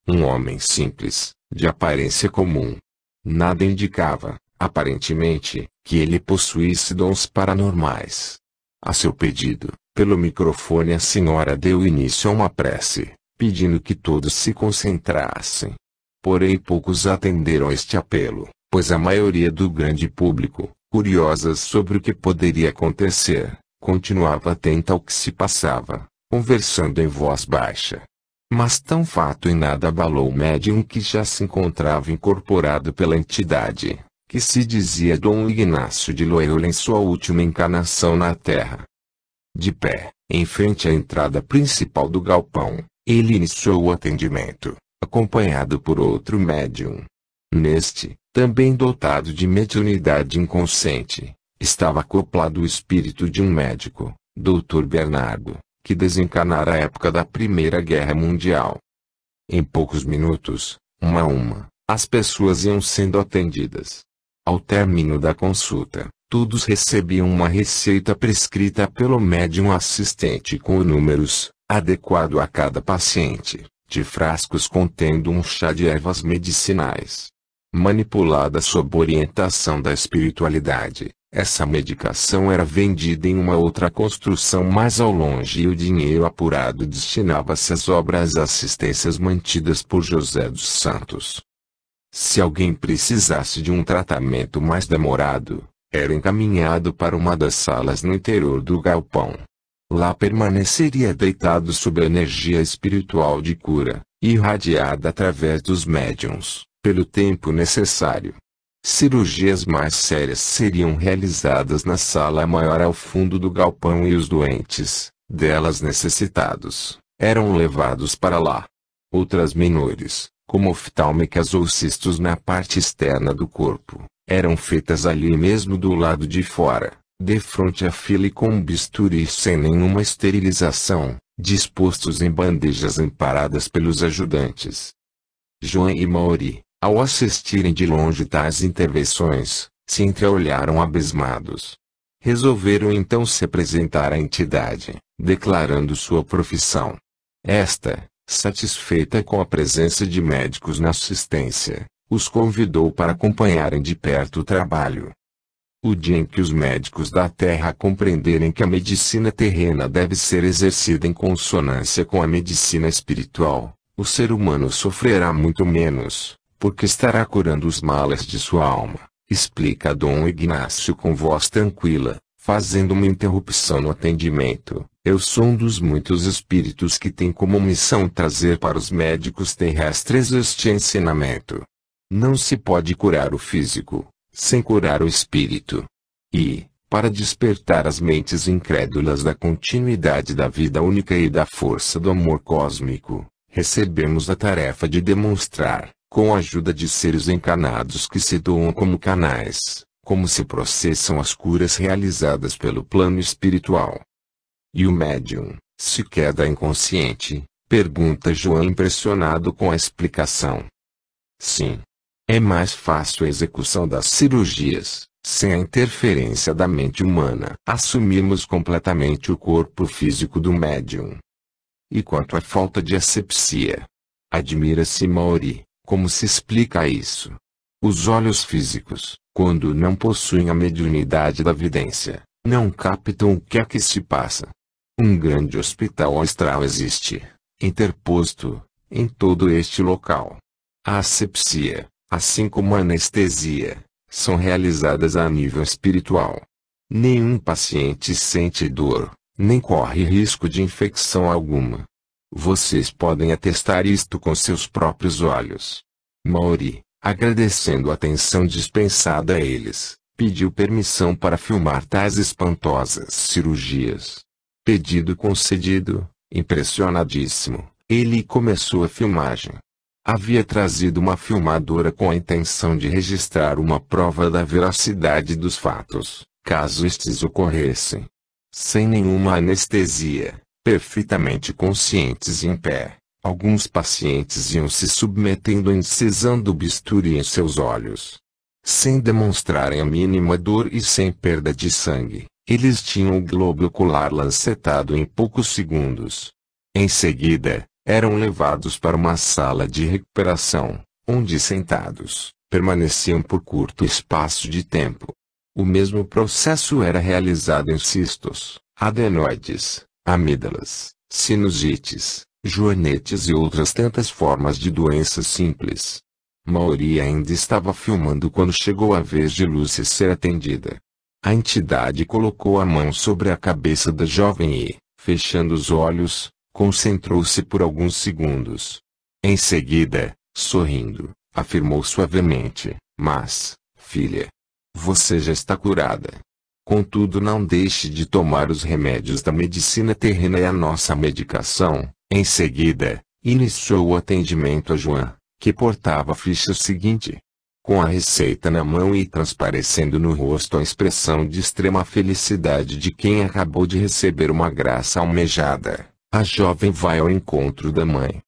Um homem simples, de aparência comum. Nada indicava, aparentemente, que ele possuísse dons paranormais. A seu pedido, pelo microfone a senhora deu início a uma prece, pedindo que todos se concentrassem. Porém poucos atenderam a este apelo, pois a maioria do grande público, curiosas sobre o que poderia acontecer, continuava atenta ao que se passava, conversando em voz baixa. Mas tão fato em nada abalou o médium que já se encontrava incorporado pela entidade, que se dizia Dom Ignácio de Loyola em sua última encarnação na Terra. De pé, em frente à entrada principal do galpão, ele iniciou o atendimento, acompanhado por outro médium. Neste, também dotado de mediunidade inconsciente, estava acoplado o espírito de um médico, Dr. Bernardo, que desencarnara à época da Primeira Guerra Mundial. Em poucos minutos, uma a uma, as pessoas iam sendo atendidas. Ao término da consulta, todos recebiam uma receita prescrita pelo médium assistente com números, adequado a cada paciente, de frascos contendo um chá de ervas medicinais. Manipulada sob orientação da espiritualidade, essa medicação era vendida em uma outra construção mais ao longe e o dinheiro apurado destinava-se às obras assistências mantidas por José dos Santos. Se alguém precisasse de um tratamento mais demorado, era encaminhado para uma das salas no interior do galpão. Lá permaneceria deitado sob a energia espiritual de cura, irradiada através dos médiuns, pelo tempo necessário. Cirurgias mais sérias seriam realizadas na sala maior ao fundo do galpão e os doentes, delas necessitados, eram levados para lá. Outras menores, como oftálmicas ou cistos na parte externa do corpo, eram feitas ali mesmo do lado de fora, defronte à fila e com um bisturi sem nenhuma esterilização, dispostos em bandejas amparadas pelos ajudantes. João e Mauri, ao assistirem de longe tais intervenções, se entreolharam abismados. Resolveram então se apresentar à entidade, declarando sua profissão. Esta, satisfeita com a presença de médicos na assistência, os convidou para acompanharem de perto o trabalho. O dia em que os médicos da Terra compreenderem que a medicina terrena deve ser exercida em consonância com a medicina espiritual, o ser humano sofrerá muito menos, porque estará curando os males de sua alma, explica Dom Ignácio com voz tranquila, fazendo uma interrupção no atendimento. Eu sou um dos muitos espíritos que tem como missão trazer para os médicos terrestres este ensinamento. Não se pode curar o físico, sem curar o espírito. E, para despertar as mentes incrédulas da continuidade da vida única e da força do amor cósmico, recebemos a tarefa de demonstrar, com a ajuda de seres encarnados que se doam como canais, como se processam as curas realizadas pelo plano espiritual. E o médium, se queda inconsciente? Pergunta João impressionado com a explicação. Sim. É mais fácil a execução das cirurgias, sem a interferência da mente humana. Assumimos completamente o corpo físico do médium. E quanto à falta de asepsia? Admira-se Mauri, como se explica isso? Os olhos físicos, quando não possuem a mediunidade da vidência, não captam o que é que se passa. Um grande hospital astral existe, interposto, em todo este local. A asepsia, assim como a anestesia, são realizadas a nível espiritual. Nenhum paciente sente dor, nem corre risco de infecção alguma. Vocês podem atestar isto com seus próprios olhos. Mauri, agradecendo a atenção dispensada a eles, pediu permissão para filmar tais espantosas cirurgias. Pedido concedido, impressionadíssimo, ele começou a filmagem. Havia trazido uma filmadora com a intenção de registrar uma prova da veracidade dos fatos, caso estes ocorressem. Sem nenhuma anestesia, perfeitamente conscientes e em pé, alguns pacientes iam se submetendo à incisão do bisturi em seus olhos. Sem demonstrarem a mínima dor e sem perda de sangue, eles tinham o globo ocular lancetado em poucos segundos. Em seguida, eram levados para uma sala de recuperação, onde sentados, permaneciam por curto espaço de tempo. O mesmo processo era realizado em cistos, adenoides, amígdalas, sinusites, joanetes e outras tantas formas de doenças simples. Maury ainda estava filmando quando chegou a vez de Lucy ser atendida. A entidade colocou a mão sobre a cabeça da jovem e, fechando os olhos, concentrou-se por alguns segundos. Em seguida, sorrindo, afirmou suavemente: "Mas, filha, você já está curada. Contudo, não deixe de tomar os remédios da medicina terrena e a nossa medicação." Em seguida, iniciou o atendimento a Joan, que portava a ficha seguinte. Com a receita na mão e transparecendo no rosto a expressão de extrema felicidade de quem acabou de receber uma graça almejada, a jovem vai ao encontro da mãe.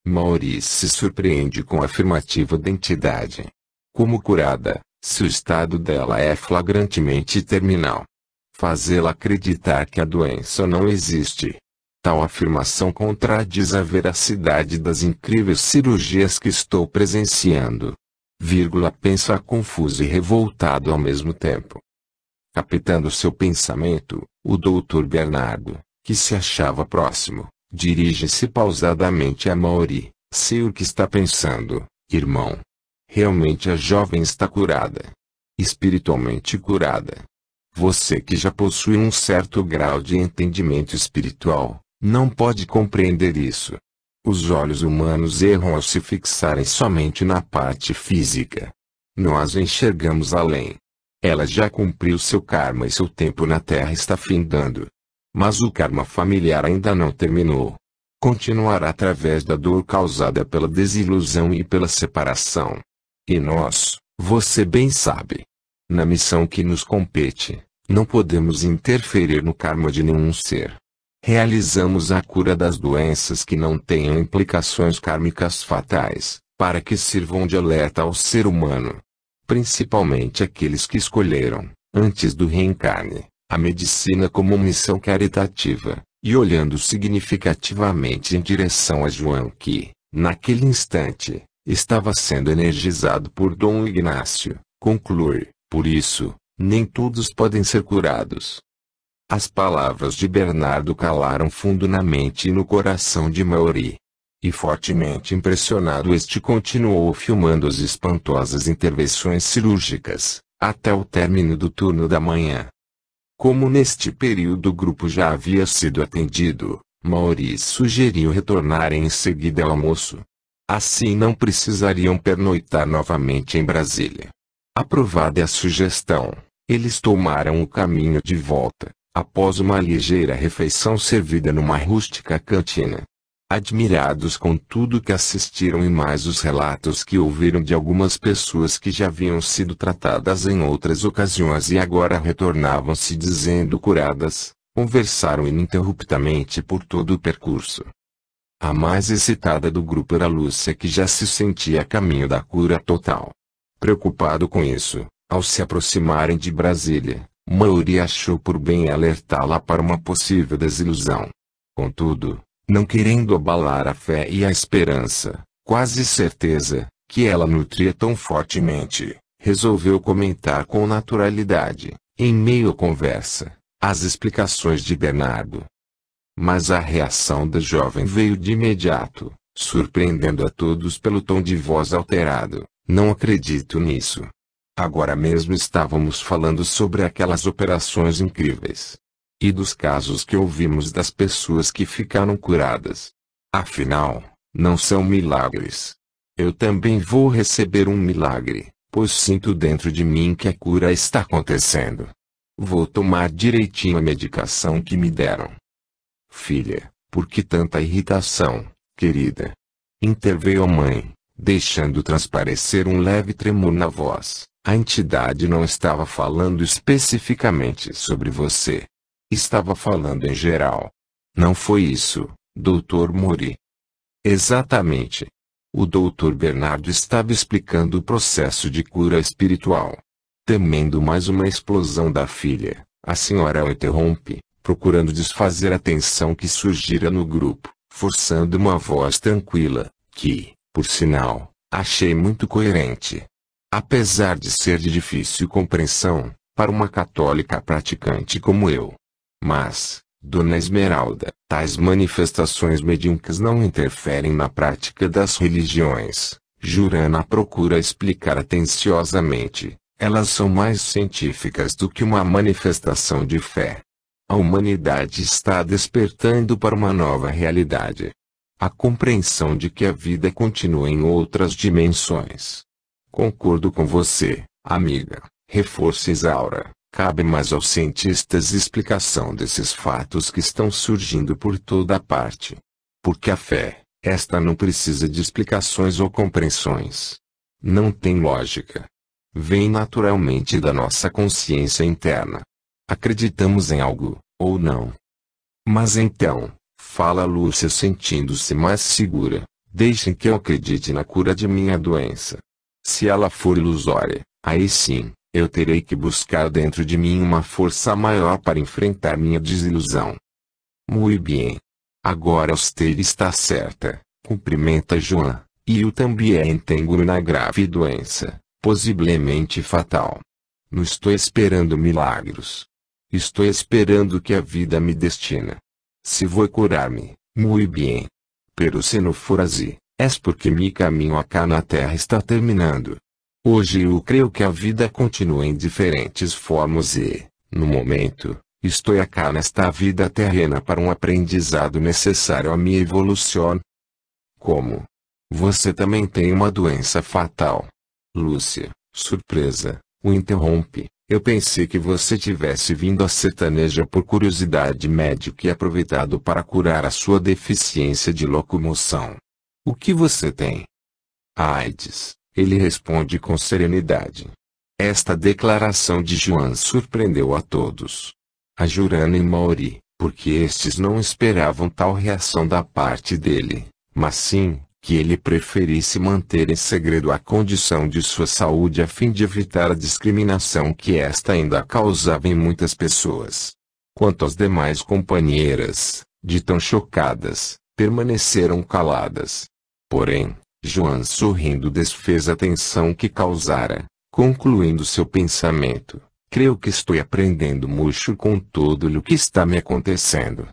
Maury se surpreende com a afirmativa da entidade. Como curada, se o estado dela é flagrantemente terminal, fazê-la acreditar que a doença não existe. Tal afirmação contradiz a veracidade das incríveis cirurgias que estou presenciando. Pensa confuso e revoltado ao mesmo tempo. Captando seu pensamento, o Dr. Bernardo, que se achava próximo, dirige-se pausadamente a Maury. "Sei o que está pensando, irmão. Realmente a jovem está curada. Espiritualmente curada. Você que já possui um certo grau de entendimento espiritual, não pode compreender isso. Os olhos humanos erram ao se fixarem somente na parte física. Nós enxergamos além. Ela já cumpriu seu karma e seu tempo na Terra está findando. Mas o karma familiar ainda não terminou. Continuará através da dor causada pela desilusão e pela separação. E nós, você bem sabe, na missão que nos compete, não podemos interferir no karma de nenhum ser. Realizamos a cura das doenças que não tenham implicações kármicas fatais, para que sirvam de alerta ao ser humano. Principalmente aqueles que escolheram, antes do reencarne, a medicina como missão caritativa, e olhando significativamente em direção a João que, naquele instante, estava sendo energizado por Dom Ignácio, conclui: por isso, nem todos podem ser curados. As palavras de Bernardo calaram fundo na mente e no coração de Maury. E fortemente impressionado este continuou filmando as espantosas intervenções cirúrgicas, até o término do turno da manhã. Como neste período o grupo já havia sido atendido, Maury sugeriu retornarem em seguida ao almoço. Assim não precisariam pernoitar novamente em Brasília. Aprovada a sugestão, eles tomaram o caminho de volta, após uma ligeira refeição servida numa rústica cantina. Admirados com tudo que assistiram e mais os relatos que ouviram de algumas pessoas que já haviam sido tratadas em outras ocasiões e agora retornavam se dizendo curadas, conversaram ininterruptamente por todo o percurso. A mais excitada do grupo era Lúcia, que já se sentia a caminho da cura total. Preocupado com isso, ao se aproximarem de Brasília, Maury achou por bem alertá-la para uma possível desilusão. Contudo, não querendo abalar a fé e a esperança, quase certeza, que ela nutria tão fortemente, resolveu comentar com naturalidade, em meio à conversa, as explicações de Bernardo. Mas a reação da jovem veio de imediato, surpreendendo a todos pelo tom de voz alterado. "Não acredito nisso. Agora mesmo estávamos falando sobre aquelas operações incríveis. E dos casos que ouvimos das pessoas que ficaram curadas. Afinal, não são milagres. Eu também vou receber um milagre, pois sinto dentro de mim que a cura está acontecendo. Vou tomar direitinho a medicação que me deram." "Filha, por que tanta irritação, querida?" interveio a mãe, deixando transparecer um leve tremor na voz. "A entidade não estava falando especificamente sobre você. Estava falando em geral. Não foi isso, Dr. Maury?" "Exatamente." O Dr. Bernardo estava explicando o processo de cura espiritual. Temendo mais uma explosão da filha, a senhora o interrompe, procurando desfazer a tensão que surgira no grupo, forçando uma voz tranquila, que, por sinal, achei muito coerente. Apesar de ser de difícil compreensão, para uma católica praticante como eu. Mas, Dona Esmeralda, tais manifestações mediúnicas não interferem na prática das religiões. Jurana procura explicar atenciosamente. Elas são mais científicas do que uma manifestação de fé. A humanidade está despertando para uma nova realidade. A compreensão de que a vida continua em outras dimensões. Concordo com você, amiga. Reforço Isaura. Cabe mais aos cientistas explicação desses fatos que estão surgindo por toda parte. Porque a fé, esta não precisa de explicações ou compreensões. Não tem lógica. Vem naturalmente da nossa consciência interna. Acreditamos em algo, ou não. Mas então, fala Lúcia sentindo-se mais segura, deixem que eu acredite na cura de minha doença. Se ela for ilusória, aí sim, eu terei que buscar dentro de mim uma força maior para enfrentar minha desilusão. Muito bem. Agora você está certa, cumprimenta Joan, e eu também tenho uma grave doença, possivelmente fatal. Não estou esperando milagres. Estou esperando que a vida me destina. Se vou curar-me, muito bem. Pero se não for assim, é porque meu caminho acá na terra está terminando. Hoje eu creio que a vida continua em diferentes formas e, no momento, estou acá nesta vida terrena para um aprendizado necessário à minha evolução. Como? Você também tem uma doença fatal. Lúcia, surpresa, o interrompe. Eu pensei que você tivesse vindo a sertaneja por curiosidade médica e aproveitado para curar a sua deficiência de locomoção. O que você tem? AIDS. Ele responde com serenidade. Esta declaração de Joan surpreendeu a todos. A Jurana e Mauri, porque estes não esperavam tal reação da parte dele, mas sim, que ele preferisse manter em segredo a condição de sua saúde a fim de evitar a discriminação que esta ainda causava em muitas pessoas. Quanto às demais companheiras, de tão chocadas, permaneceram caladas. Porém, Joan sorrindo desfez a tensão que causara, concluindo seu pensamento. Creio que estou aprendendo muito com tudo o que está me acontecendo.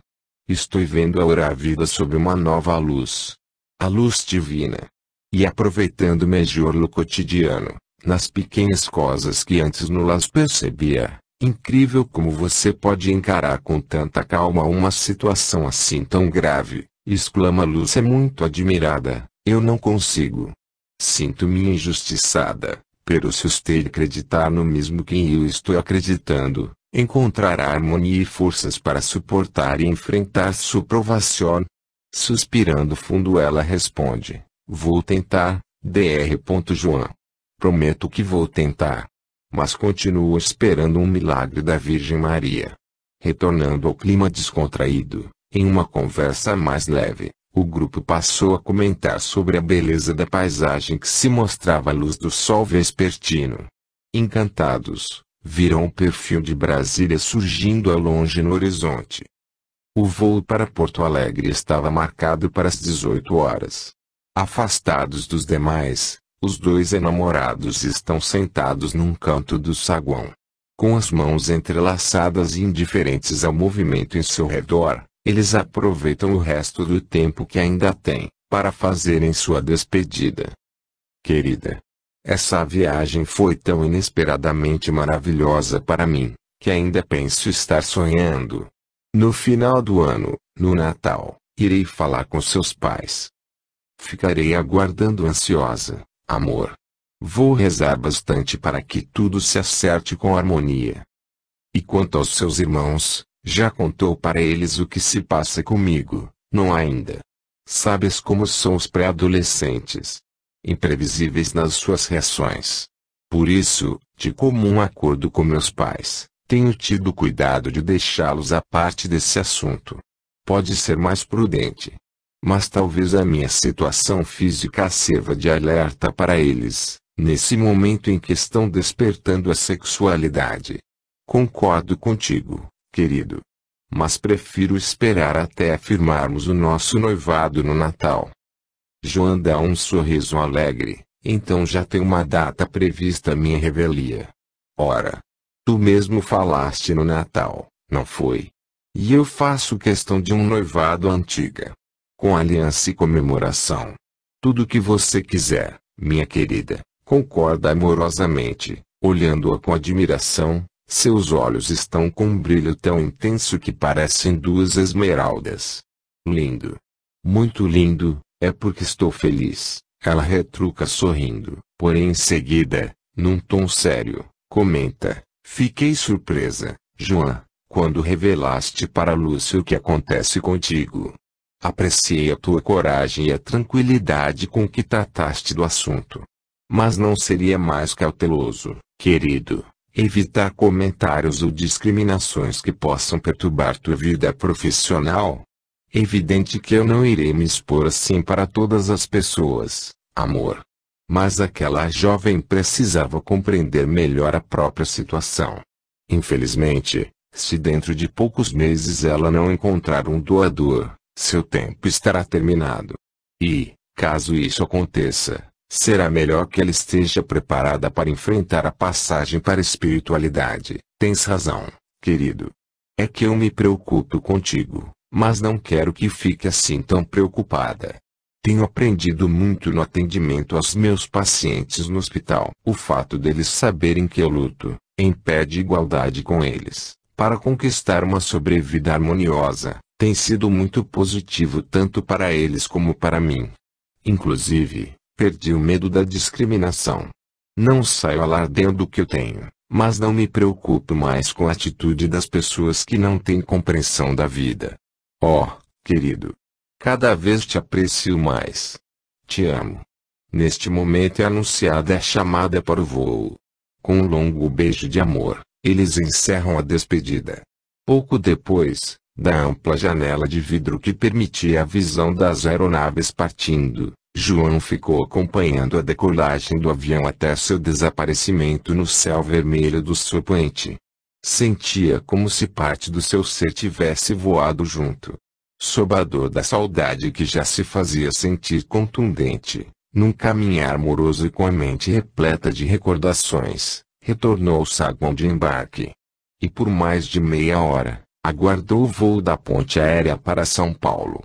Estou vendo agora a vida sob uma nova luz. A luz divina. E aproveitando melhor o cotidiano, nas pequenas coisas que antes não las percebia. Incrível como você pode encarar com tanta calma uma situação assim tão grave, exclama Lúcia muito admirada. Eu não consigo. Sinto-me injustiçada, pero se você acreditar no mesmo que eu estou acreditando, encontrará harmonia e forças para suportar e enfrentar sua provação. Suspirando fundo ela responde, vou tentar, Dr. Joan. Prometo que vou tentar. Mas continuo esperando um milagre da Virgem Maria. Retornando ao clima descontraído, em uma conversa mais leve. O grupo passou a comentar sobre a beleza da paisagem que se mostrava à luz do sol vespertino. Encantados, viram o perfil de Brasília surgindo ao longe no horizonte. O voo para Porto Alegre estava marcado para as 18 horas. Afastados dos demais, os dois enamorados estão sentados num canto do saguão. Com as mãos entrelaçadas e indiferentes ao movimento em seu redor. Eles aproveitam o resto do tempo que ainda têm, para fazerem sua despedida. Querida, essa viagem foi tão inesperadamente maravilhosa para mim, que ainda penso estar sonhando. No final do ano, no Natal, irei falar com seus pais. Ficarei aguardando ansiosa, amor. Vou rezar bastante para que tudo se acerte com harmonia. E quanto aos seus irmãos, já contou para eles o que se passa comigo, não ainda? Sabes como são os pré-adolescentes? Imprevisíveis nas suas reações. Por isso, de comum acordo com meus pais, tenho tido cuidado de deixá-los à parte desse assunto. Pode ser mais prudente. Mas talvez a minha situação física sirva de alerta para eles, nesse momento em que estão despertando a sexualidade. Concordo contigo, querido. Mas prefiro esperar até afirmarmos o nosso noivado no Natal. Joan dá um sorriso alegre, Então já tem uma data prevista a minha revelia. Ora, tu mesmo falaste no Natal, não foi? E eu faço questão de um noivado antiga, com aliança e comemoração. Tudo o que você quiser, minha querida, concorda amorosamente, olhando-a com admiração. Seus olhos estão com um brilho tão intenso que parecem duas esmeraldas. Lindo. Muito lindo, é porque estou feliz, ela retruca sorrindo, porém em seguida, num tom sério, comenta: fiquei surpresa, Joan, quando revelaste para Lúcio o que acontece contigo. Apreciei a tua coragem e a tranquilidade com que trataste do assunto. Mas não seria mais cauteloso, querido, evitar comentários ou discriminações que possam perturbar tua vida profissional? Evidente que eu não irei me expor assim para todas as pessoas, amor. Mas aquela jovem precisava compreender melhor a própria situação. Infelizmente, se dentro de poucos meses ela não encontrar um doador, seu tempo estará terminado. E, caso isso aconteça, será melhor que ela esteja preparada para enfrentar a passagem para a espiritualidade. Tens razão, querido. É que eu me preocupo contigo, mas não quero que fique assim tão preocupada. Tenho aprendido muito no atendimento aos meus pacientes no hospital. O fato deles saberem que eu luto, em pé de igualdade com eles, para conquistar uma sobrevida harmoniosa, tem sido muito positivo tanto para eles como para mim. Inclusive, perdi o medo da discriminação. Não saio alardeando o que eu tenho, mas não me preocupo mais com a atitude das pessoas que não têm compreensão da vida. Oh, querido, cada vez te aprecio mais. Te amo. Neste momento é anunciada a chamada para o voo. Com um longo beijo de amor, eles encerram a despedida. Pouco depois, da ampla janela de vidro que permitia a visão das aeronaves partindo, João ficou acompanhando a decolagem do avião até seu desaparecimento no céu vermelho do suplente. Sentia como se parte do seu ser tivesse voado junto. Sob a dor da saudade que já se fazia sentir contundente, num caminhar moroso e com a mente repleta de recordações, retornou ao saguão de embarque. E por mais de meia hora, aguardou o voo da ponte aérea para São Paulo.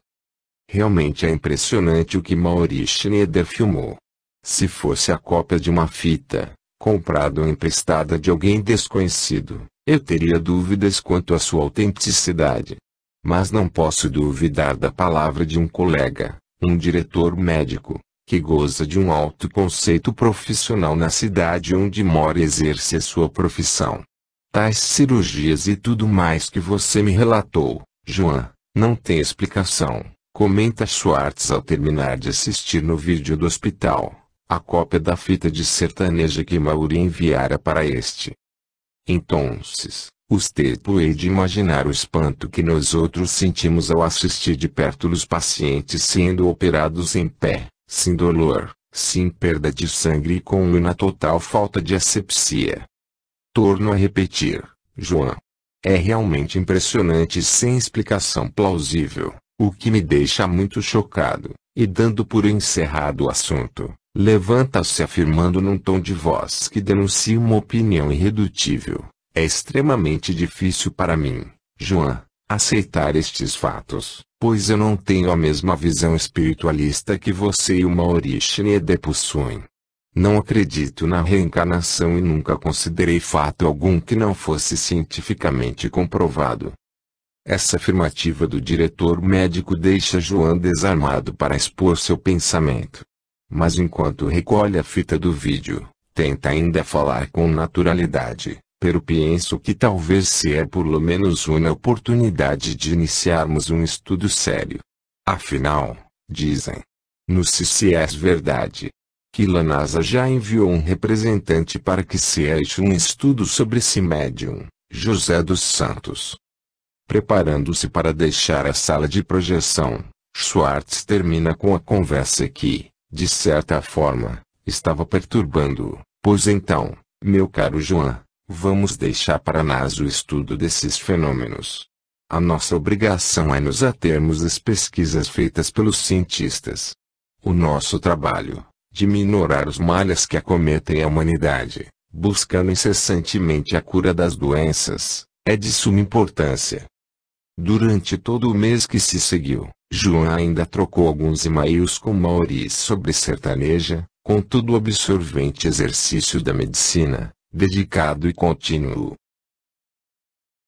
Realmente é impressionante o que Maury Schneider filmou. Se fosse a cópia de uma fita, comprada ou emprestada de alguém desconhecido, eu teria dúvidas quanto à sua autenticidade. Mas não posso duvidar da palavra de um colega, um diretor médico, que goza de um alto conceito profissional na cidade onde mora e exerce a sua profissão. Tais cirurgias e tudo mais que você me relatou, Joan, não tem explicação, comenta Schwartz ao terminar de assistir no vídeo do hospital, a cópia da fita de sertaneja que Maury enviara para este. Entonces, usted pode imaginar o espanto que nós outros sentimos ao assistir de perto os pacientes sendo operados em pé, sem dolor, sem perda de sangue e com uma total falta de asepsia. Torno a repetir, Joan. É realmente impressionante e sem explicação plausível, o que me deixa muito chocado, e dando por encerrado o assunto, levanta-se afirmando num tom de voz que denuncia uma opinião irredutível. É extremamente difícil para mim, Joan, aceitar estes fatos, pois eu não tenho a mesma visão espiritualista que você e o Maury Schneider possuem. Não acredito na reencarnação e nunca considerei fato algum que não fosse cientificamente comprovado. Essa afirmativa do diretor médico deixa Joan desarmado para expor seu pensamento. Mas enquanto recolhe a fita do vídeo, tenta ainda falar com naturalidade. Pero penso que talvez seja pelo menos uma oportunidade de iniciarmos um estudo sério. Afinal, dizem, não sei se é verdade, que a NASA já enviou um representante para que seja um estudo sobre esse médium, José dos Santos. Preparando-se para deixar a sala de projeção, Schwartz termina com a conversa que, de certa forma, estava perturbando-o. Pois então, meu caro Joan, vamos deixar para a NASA o estudo desses fenômenos. A nossa obrigação é nos atermos às pesquisas feitas pelos cientistas. O nosso trabalho, de minorar os males que acometem a humanidade, buscando incessantemente a cura das doenças, é de suma importância. Durante todo o mês que se seguiu, João ainda trocou alguns e-mails com Maurício sobre sertaneja, com todo o absorvente exercício da medicina, dedicado e contínuo.